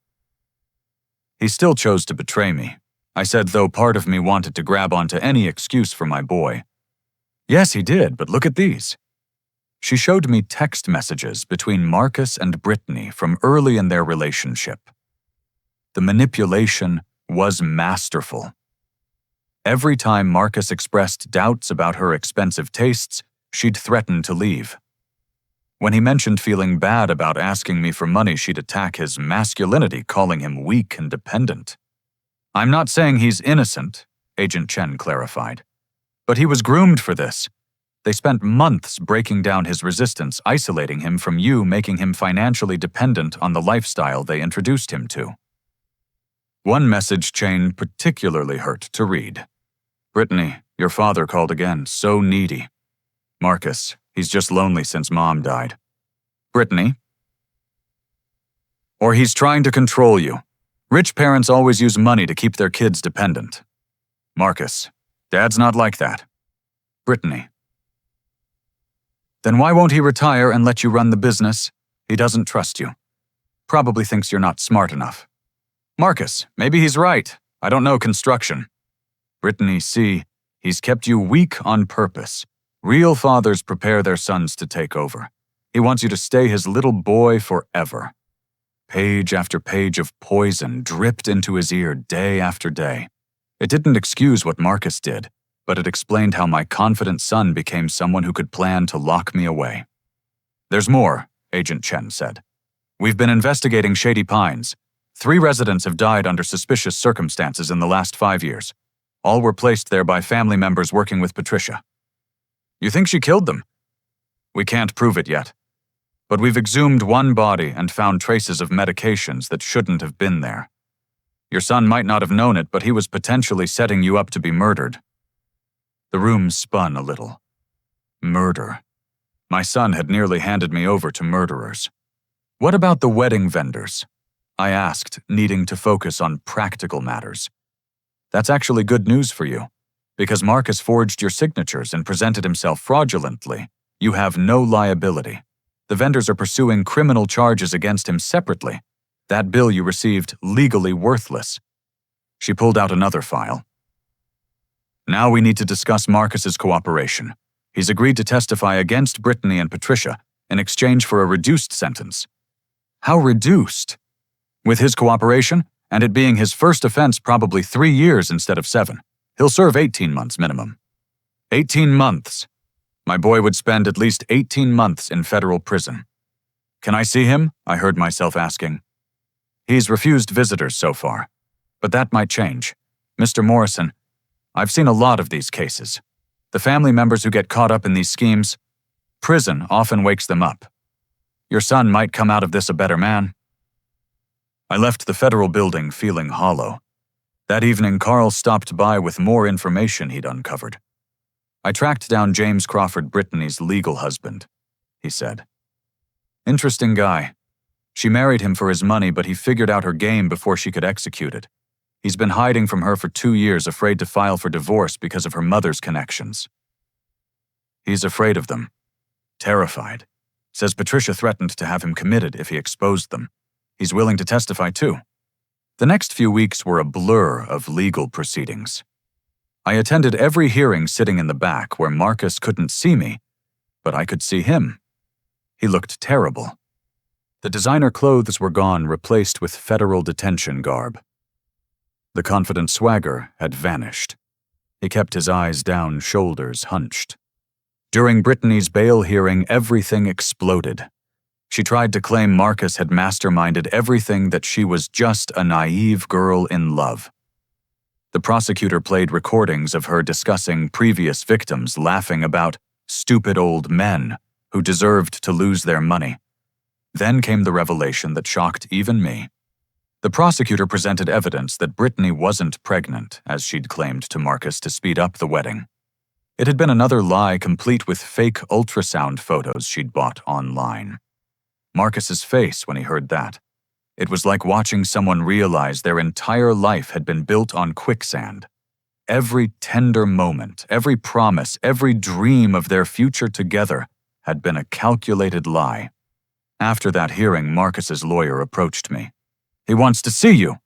He still chose to betray me. I said, though part of me wanted to grab onto any excuse for my boy. Yes, he did, but look at these. She showed me text messages between Marcus and Brittany from early in their relationship. The manipulation was masterful. Every time Marcus expressed doubts about her expensive tastes, she'd threaten to leave. When he mentioned feeling bad about asking me for money, she'd attack his masculinity, calling him weak and dependent. I'm not saying he's innocent, Agent Chen clarified. But he was groomed for this. They spent months breaking down his resistance, isolating him from you, making him financially dependent on the lifestyle they introduced him to. One message chain particularly hurt to read. Brittany, your father called again, so needy. Marcus, he's just lonely since Mom died. Brittany. Or he's trying to control you. Rich parents always use money to keep their kids dependent. Marcus, Dad's not like that. Brittany. Then why won't he retire and let you run the business? He doesn't trust you. Probably thinks you're not smart enough. Marcus, maybe he's right. I don't know construction. Brittany, see, he's kept you weak on purpose. Real fathers prepare their sons to take over. He wants you to stay his little boy forever. Page after page of poison dripped into his ear day after day. It didn't excuse what Marcus did, but it explained how my confident son became someone who could plan to lock me away. There's more, Agent Chen said. We've been investigating Shady Pines. 3 residents have died under suspicious circumstances in the last 5 years. All were placed there by family members working with Patricia. You think she killed them? We can't prove it yet. But we've exhumed one body and found traces of medications that shouldn't have been there. Your son might not have known it, but he was potentially setting you up to be murdered. The room spun a little. Murder. My son had nearly handed me over to murderers. What about the wedding vendors? I asked, needing to focus on practical matters. That's actually good news for you. Because Marcus forged your signatures and presented himself fraudulently, you have no liability. The vendors are pursuing criminal charges against him separately. That bill you received legally worthless. She pulled out another file. Now we need to discuss Marcus's cooperation. He's agreed to testify against Brittany and Patricia in exchange for a reduced sentence. How reduced? With his cooperation, and it being his first offense, probably 3 years instead of 7. He'll serve 18 months minimum. 18 months. My boy would spend at least 18 months in federal prison. Can I see him? I heard myself asking. He's refused visitors so far, but that might change. Mr. Morrison, I've seen a lot of these cases. The family members who get caught up in these schemes, prison often wakes them up. Your son might come out of this a better man. I left the federal building feeling hollow. That evening, Carl stopped by with more information he'd uncovered. I tracked down James Crawford, Brittany's legal husband, he said. Interesting guy. She married him for his money, but he figured out her game before she could execute it. He's been hiding from her for 2 years, afraid to file for divorce because of her mother's connections. He's afraid of them. Terrified. Says Patricia threatened to have him committed if he exposed them. He's willing to testify too. The next few weeks were a blur of legal proceedings. I attended every hearing sitting in the back where Marcus couldn't see me, but I could see him. He looked terrible. The designer clothes were gone, replaced with federal detention garb. The confident swagger had vanished. He kept his eyes down, shoulders hunched. During Brittany's bail hearing, everything exploded. She tried to claim Marcus had masterminded everything, that she was just a naive girl in love. The prosecutor played recordings of her discussing previous victims, laughing about stupid old men who deserved to lose their money. Then came the revelation that shocked even me. The prosecutor presented evidence that Brittany wasn't pregnant, as she'd claimed to Marcus to speed up the wedding. It had been another lie complete with fake ultrasound photos she'd bought online. Marcus's face when he heard that. It was like watching someone realize their entire life had been built on quicksand. Every tender moment, every promise, every dream of their future together had been a calculated lie. After that hearing, Marcus's lawyer approached me. "He wants to see you."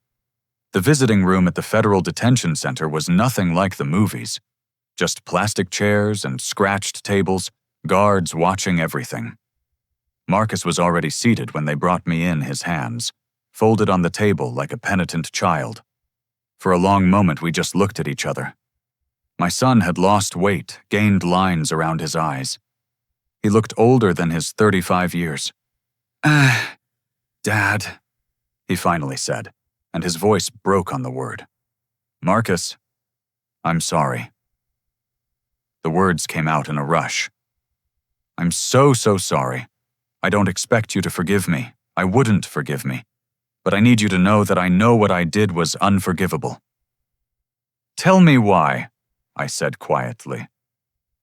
The visiting room at the federal detention center was nothing like the movies. Just plastic chairs and scratched tables, guards watching everything. Marcus was already seated when they brought me in, his hands folded on the table like a penitent child. For a long moment, we just looked at each other. My son had lost weight, gained lines around his eyes. He looked older than his 35 years. Dad," he finally said, and his voice broke on the word. "Marcus, I'm sorry." The words came out in a rush. "I'm so sorry. I don't expect you to forgive me. I wouldn't forgive me. But I need you to know that I know what I did was unforgivable." "Tell me why," I said quietly.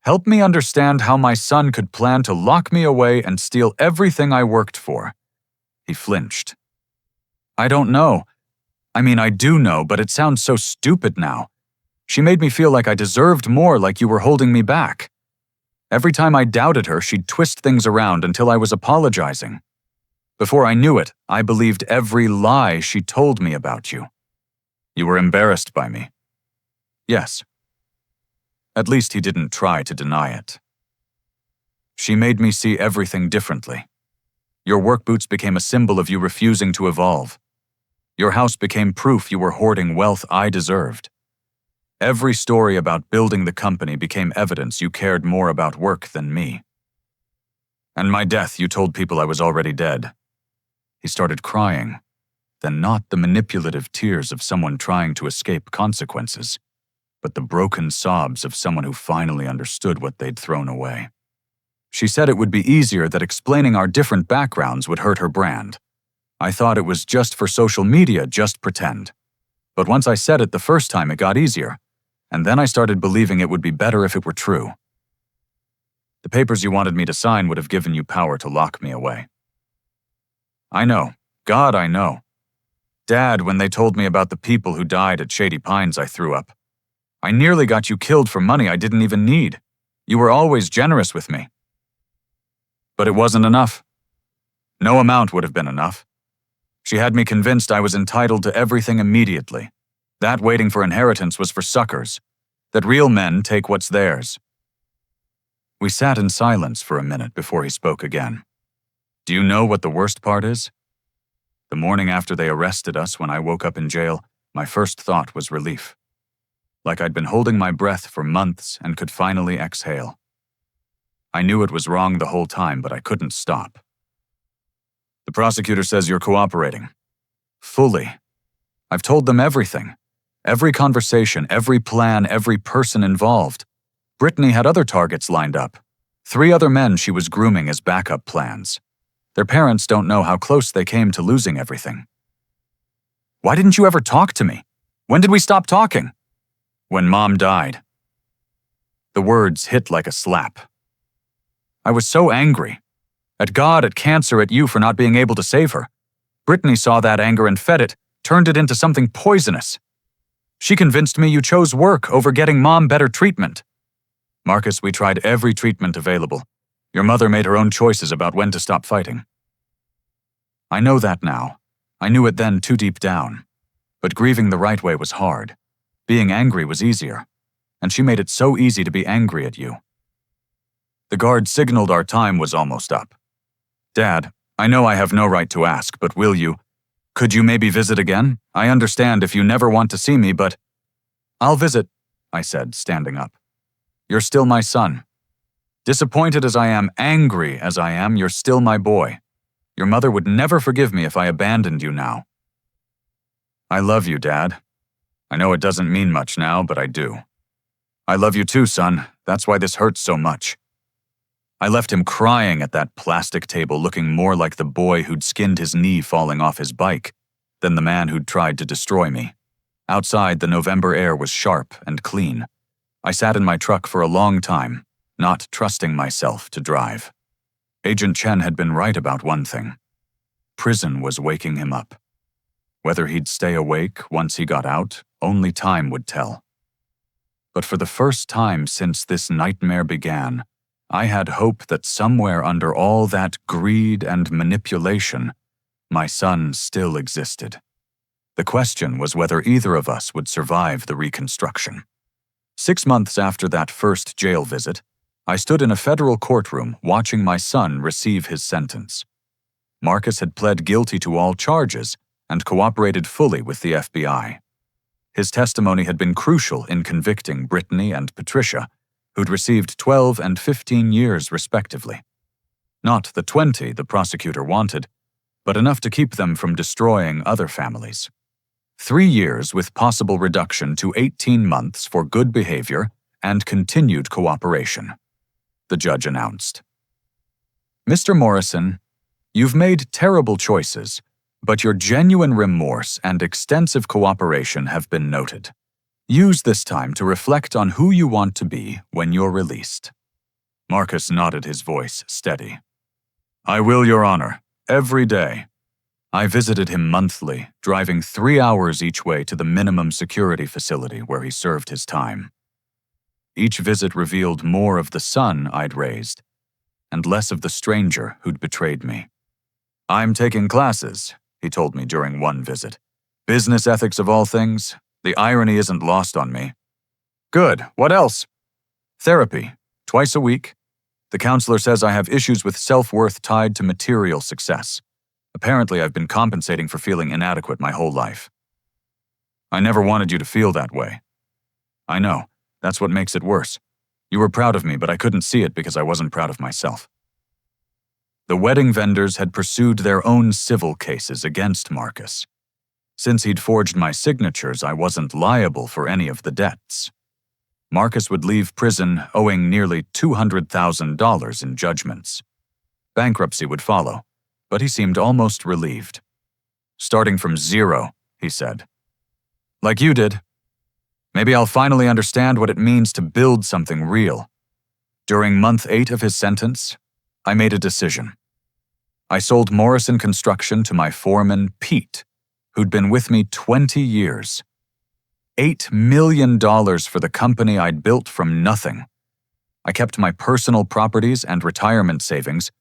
"Help me understand how my son could plan to lock me away and steal everything I worked for." He flinched. "I don't know. I mean, I do know, but it sounds so stupid now. She made me feel like I deserved more, like you were holding me back. Every time I doubted her, she'd twist things around until I was apologizing. Before I knew it, I believed every lie she told me about you. You were embarrassed by me." "Yes." At least he didn't try to deny it. "She made me see everything differently. Your work boots became a symbol of you refusing to evolve. Your house became proof you were hoarding wealth I deserved. Every story about building the company became evidence you cared more about work than me. And my death, you told people I was already dead." He started crying, then not the manipulative tears of someone trying to escape consequences, but the broken sobs of someone who finally understood what they'd thrown away. She said it would be easier, that explaining our different backgrounds would hurt her brand. I thought it was just for social media, just pretend. But once I said it the first time, it got easier, and then I started believing it would be better if it were true. The papers you wanted me to sign would have given you power to lock me away. I know. God, I know. Dad, when they told me about the people who died at Shady Pines, I threw up. I nearly got you killed for money I didn't even need. You were always generous with me. But it wasn't enough. No amount would have been enough. She had me convinced I was entitled to everything immediately. That waiting for inheritance was for suckers. That real men take what's theirs. We sat in silence for a minute before he spoke again. "Do you know what the worst part is? The morning after they arrested us, when I woke up in jail, my first thought was relief. Like I'd been holding my breath for months and could finally exhale. I knew it was wrong the whole time, but I couldn't stop. The prosecutor says you're cooperating. Fully. I've told them everything. Every conversation, every plan, every person involved. Brittany had other targets lined up. 3 other men she was grooming as backup plans. Their parents don't know how close they came to losing everything. Why didn't you ever talk to me? When did we stop talking? When Mom died. The words hit like a slap. I was so angry. At God, at cancer, at you for not being able to save her. Brittany saw that anger and fed it, turned it into something poisonous. She convinced me you chose work over getting Mom better treatment. Marcus, we tried every treatment available. Your mother made her own choices about when to stop fighting. I know that now. I knew it then too deep down. But grieving the right way was hard. Being angry was easier. And she made it so easy to be angry at you. The guard signaled our time was almost up. Dad, I know I have no right to ask, but will you? Could you maybe visit again? I understand if you never want to see me, but... I'll visit, I said, standing up. You're still my son. Disappointed as I am, angry as I am, you're still my boy. Your mother would never forgive me if I abandoned you now. I love you, Dad. I know it doesn't mean much now, but I do. I love you too, son. That's why this hurts so much. I left him crying at that plastic table, looking more like the boy who'd skinned his knee falling off his bike than the man who'd tried to destroy me. Outside, the November air was sharp and clean. I sat in my truck for a long time, not trusting myself to drive. Agent Chen had been right about one thing. Prison was waking him up. Whether he'd stay awake once he got out, only time would tell. But for the first time since this nightmare began, I had hope that somewhere under all that greed and manipulation, my son still existed. The question was whether either of us would survive the reconstruction. 6 months after that first jail visit, I stood in a federal courtroom watching my son receive his sentence. Marcus had pled guilty to all charges and cooperated fully with the FBI. His testimony had been crucial in convicting Brittany and Patricia, who'd received 12 and 15 years respectively. Not the 20 the prosecutor wanted, but enough to keep them from destroying other families. 3 years with possible reduction to 18 months for good behavior and continued cooperation, the judge announced. Mr. Morrison, you've made terrible choices, but your genuine remorse and extensive cooperation have been noted. Use this time to reflect on who you want to be when you're released. Marcus nodded, his voice steady. I will, Your Honor, every day. I visited him monthly, driving 3 hours each way to the minimum security facility where he served his time. Each visit revealed more of the son I'd raised, and less of the stranger who'd betrayed me. I'm taking classes, he told me during one visit. Business ethics of all things. The irony isn't lost on me. Good. What else? Therapy. Twice a week. The counselor says I have issues with self-worth tied to material success. Apparently, I've been compensating for feeling inadequate my whole life. I never wanted you to feel that way. I know. That's what makes it worse. You were proud of me, but I couldn't see it because I wasn't proud of myself. The wedding vendors had pursued their own civil cases against Marcus. Since he'd forged my signatures, I wasn't liable for any of the debts. Marcus would leave prison owing nearly $200,000 in judgments. Bankruptcy would follow, but he seemed almost relieved. Starting from zero, he said. Like you did. Maybe I'll finally understand what it means to build something real. During month 8 of his sentence, I made a decision. I sold Morrison Construction to my foreman, Pete, who'd been with me 20 years. $8 million for the company I'd built from nothing. I kept my personal properties and retirement savings,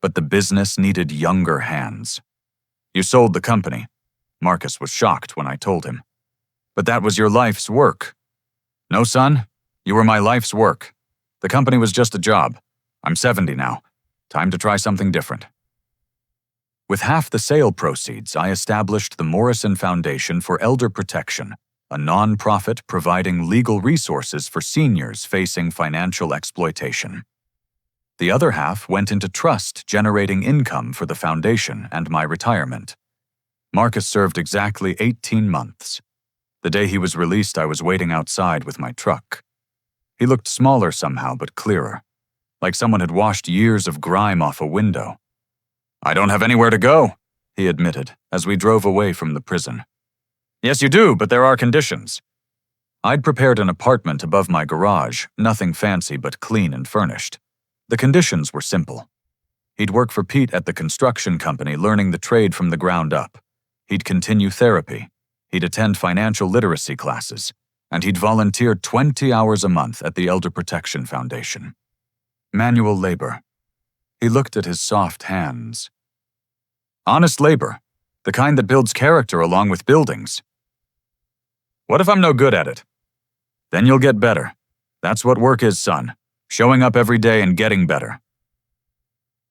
but the business needed younger hands. You sold the company. Marcus was shocked when I told him. But that was your life's work. No, son, you were my life's work. The company was just a job. I'm 70 now. Time to try something different. With half the sale proceeds, I established the Morrison Foundation for Elder Protection, a non-profit providing legal resources for seniors facing financial exploitation. The other half went into trust, generating income for the foundation and my retirement. Marcus served exactly 18 months. The day he was released, I was waiting outside with my truck. He looked smaller somehow, but clearer, like someone had washed years of grime off a window. I don't have anywhere to go, he admitted, as we drove away from the prison. Yes, you do, but there are conditions. I'd prepared an apartment above my garage, nothing fancy but clean and furnished. The conditions were simple. He'd work for Pete at the construction company, learning the trade from the ground up. He'd continue therapy. He'd attend financial literacy classes. And he'd volunteer 20 hours a month at the Elder Protection Foundation. Manual labor. He looked at his soft hands. Honest labor, the kind that builds character along with buildings. What if I'm no good at it? Then you'll get better. That's what work is, son. Showing up every day and getting better.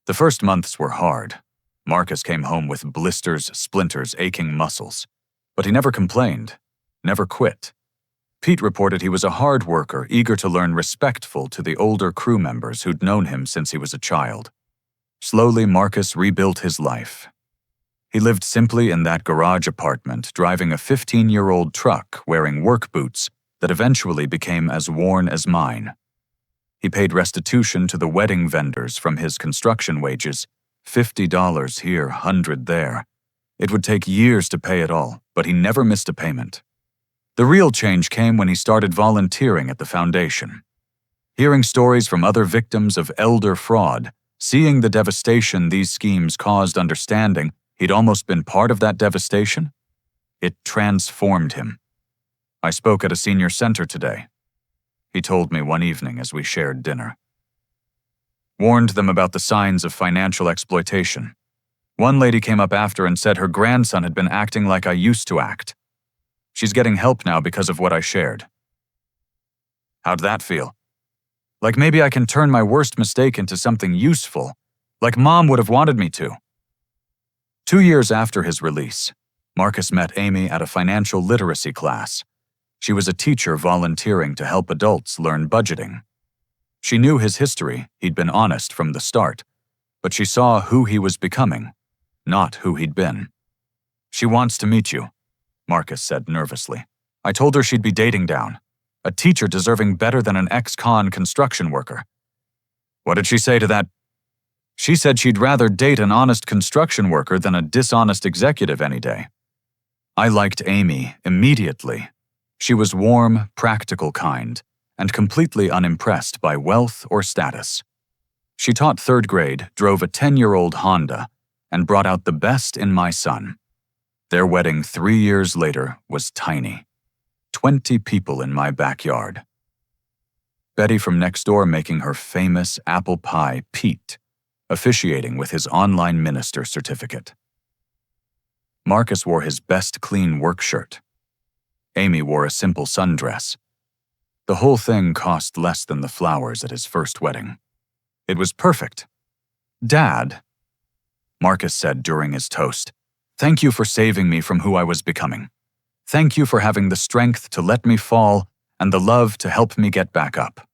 The first months were hard. Marcus came home with blisters, splinters, aching muscles. But he never complained, never quit. Pete reported he was a hard worker, eager to learn, respectful to the older crew members who'd known him since he was a child. Slowly, Marcus rebuilt his life. He lived simply in that garage apartment, driving a 15-year-old truck, wearing work boots that eventually became as worn as mine. He paid restitution to the wedding vendors from his construction wages, $50 here, $100 there. It would take years to pay it all, but he never missed a payment. The real change came when he started volunteering at the foundation. Hearing stories from other victims of elder fraud, seeing the devastation these schemes caused, understanding he'd almost been part of that devastation, it transformed him. I spoke at a senior center today. He told me one evening as we shared dinner. Warned them about the signs of financial exploitation. One lady came up after and said her grandson had been acting like I used to act. She's getting help now because of what I shared. How'd that feel? Like maybe I can turn my worst mistake into something useful, like Mom would have wanted me to. 2 years after his release, Marcus met Amy at a financial literacy class. She was a teacher volunteering to help adults learn budgeting. She knew his history, he'd been honest from the start, but she saw who he was becoming, not who he'd been. She wants to meet you, Marcus said nervously. I told her she'd be dating down, a teacher deserving better than an ex-con construction worker. What did she say to that? She said she'd rather date an honest construction worker than a dishonest executive any day. I liked Amy immediately. She was warm, practical kind, and completely unimpressed by wealth or status. She taught 3rd grade, drove a 10-year-old Honda, and brought out the best in my son. Their wedding 3 years later was tiny. 20 people in my backyard. Betty from next door making her famous apple pie, Pete, officiating with his online minister certificate. Marcus wore his best clean work shirt. Amy wore a simple sundress. The whole thing cost less than the flowers at his first wedding. It was perfect. Dad, Marcus said during his toast, thank you for saving me from who I was becoming. Thank you for having the strength to let me fall and the love to help me get back up.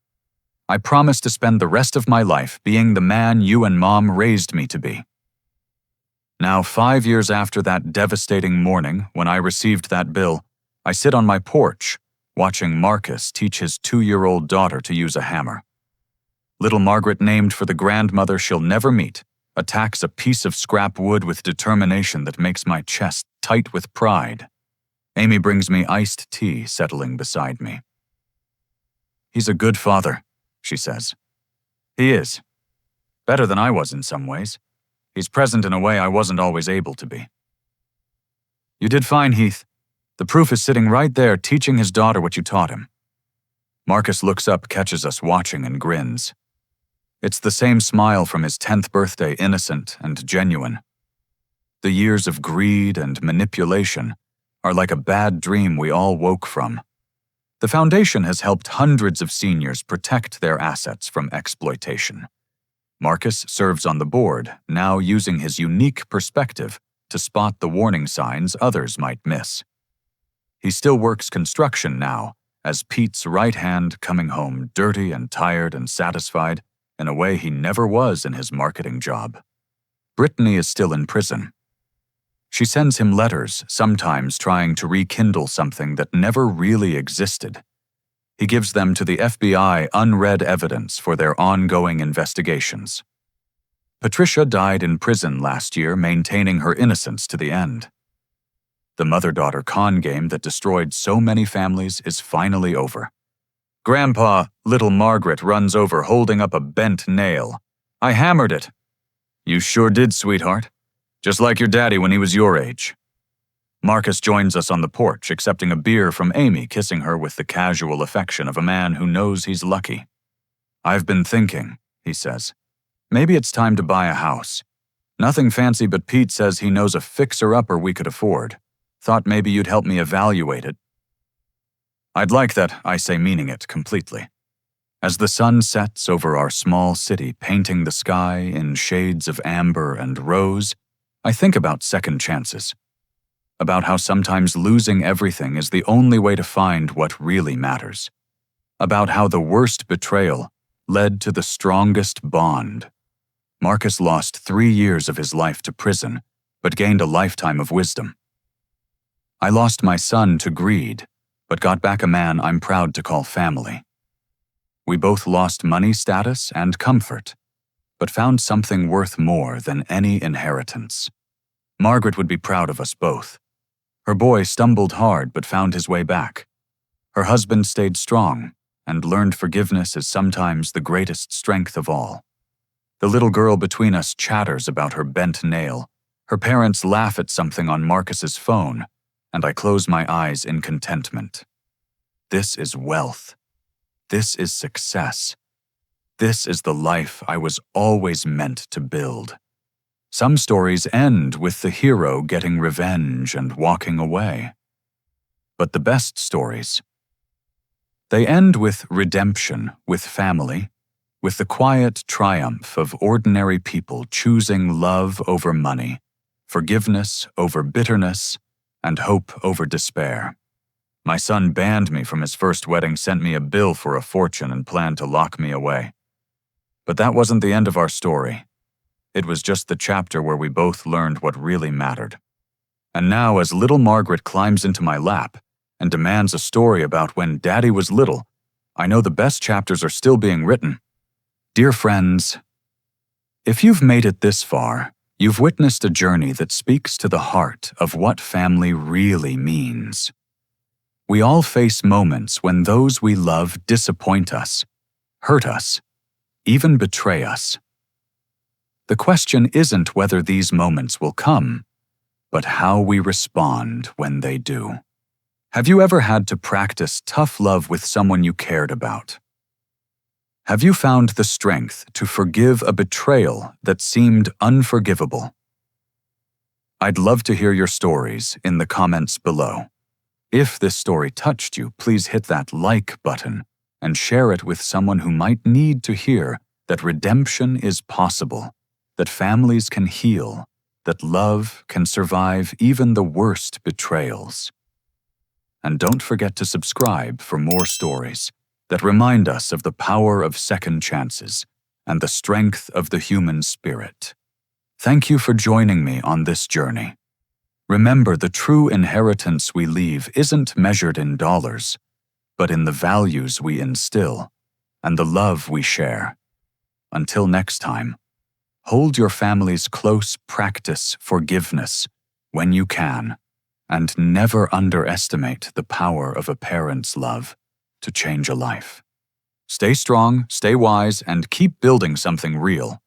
I promise to spend the rest of my life being the man you and Mom raised me to be. Now, 5 years after that devastating morning when I received that bill, I sit on my porch, watching Marcus teach his 2-year-old daughter to use a hammer. Little Margaret, named for the grandmother she'll never meet, attacks a piece of scrap wood with determination that makes my chest tight with pride. Amy brings me iced tea, settling beside me. He's a good father, she says. He is. Better than I was in some ways. He's present in a way I wasn't always able to be. You did fine, Heath. The proof is sitting right there, teaching his daughter what you taught him. Marcus looks up, catches us watching, and grins. It's the same smile from his 10th birthday, innocent and genuine. The years of greed and manipulation are like a bad dream we all woke from. The foundation has helped hundreds of seniors protect their assets from exploitation. Marcus serves on the board, now using his unique perspective to spot the warning signs others might miss. He still works construction now, as Pete's right hand, coming home dirty and tired and satisfied in a way he never was in his marketing job. Brittany is still in prison. She sends him letters, sometimes trying to rekindle something that never really existed. He gives them to the FBI unread evidence for their ongoing investigations. Patricia died in prison last year, maintaining her innocence to the end. The mother-daughter con game that destroyed so many families is finally over. Grandpa, little Margaret, runs over holding up a bent nail. I hammered it. You sure did, sweetheart. Just like your daddy when he was your age. Marcus joins us on the porch, accepting a beer from Amy, kissing her with the casual affection of a man who knows he's lucky. I've been thinking, he says. Maybe it's time to buy a house. Nothing fancy, but Pete says he knows a fixer-upper we could afford. Thought maybe you'd help me evaluate it. I'd like that, I say, meaning it completely. As the sun sets over our small city, painting the sky in shades of amber and rose, I think about second chances. About how sometimes losing everything is the only way to find what really matters. About how the worst betrayal led to the strongest bond. Marcus lost 3 years of his life to prison, but gained a lifetime of wisdom. I lost my son to greed, but got back a man I'm proud to call family. We both lost money, status, and comfort, but found something worth more than any inheritance. Margaret would be proud of us both. Her boy stumbled hard but found his way back. Her husband stayed strong and learned forgiveness is sometimes the greatest strength of all. The little girl between us chatters about her bent nail. Her parents laugh at something on Marcus's phone, and I close my eyes in contentment. This is wealth. This is success. This is the life I was always meant to build. Some stories end with the hero getting revenge and walking away. But the best stories, they end with redemption, with family, with the quiet triumph of ordinary people choosing love over money, forgiveness over bitterness, and hope over despair. My son banned me from his first wedding, sent me a bill for a fortune, and planned to lock me away. But that wasn't the end of our story. It was just the chapter where we both learned what really mattered. And now, as little Margaret climbs into my lap and demands a story about when Daddy was little, I know the best chapters are still being written. Dear friends, if you've made it this far, you've witnessed a journey that speaks to the heart of what family really means. We all face moments when those we love disappoint us, hurt us, even betray us. The question isn't whether these moments will come, but how we respond when they do. Have you ever had to practice tough love with someone you cared about? Have you found the strength to forgive a betrayal that seemed unforgivable? I'd love to hear your stories in the comments below. If this story touched you, please hit that like button and share it with someone who might need to hear that redemption is possible, that families can heal, that love can survive even the worst betrayals. And don't forget to subscribe for more stories that remind us of the power of second chances and the strength of the human spirit. Thank you for joining me on this journey. Remember, the true inheritance we leave isn't measured in dollars, but in the values we instill and the love we share. Until next time, hold your families close, practice forgiveness when you can, and never underestimate the power of a parent's love to change a life. Stay strong, stay wise, and keep building something real.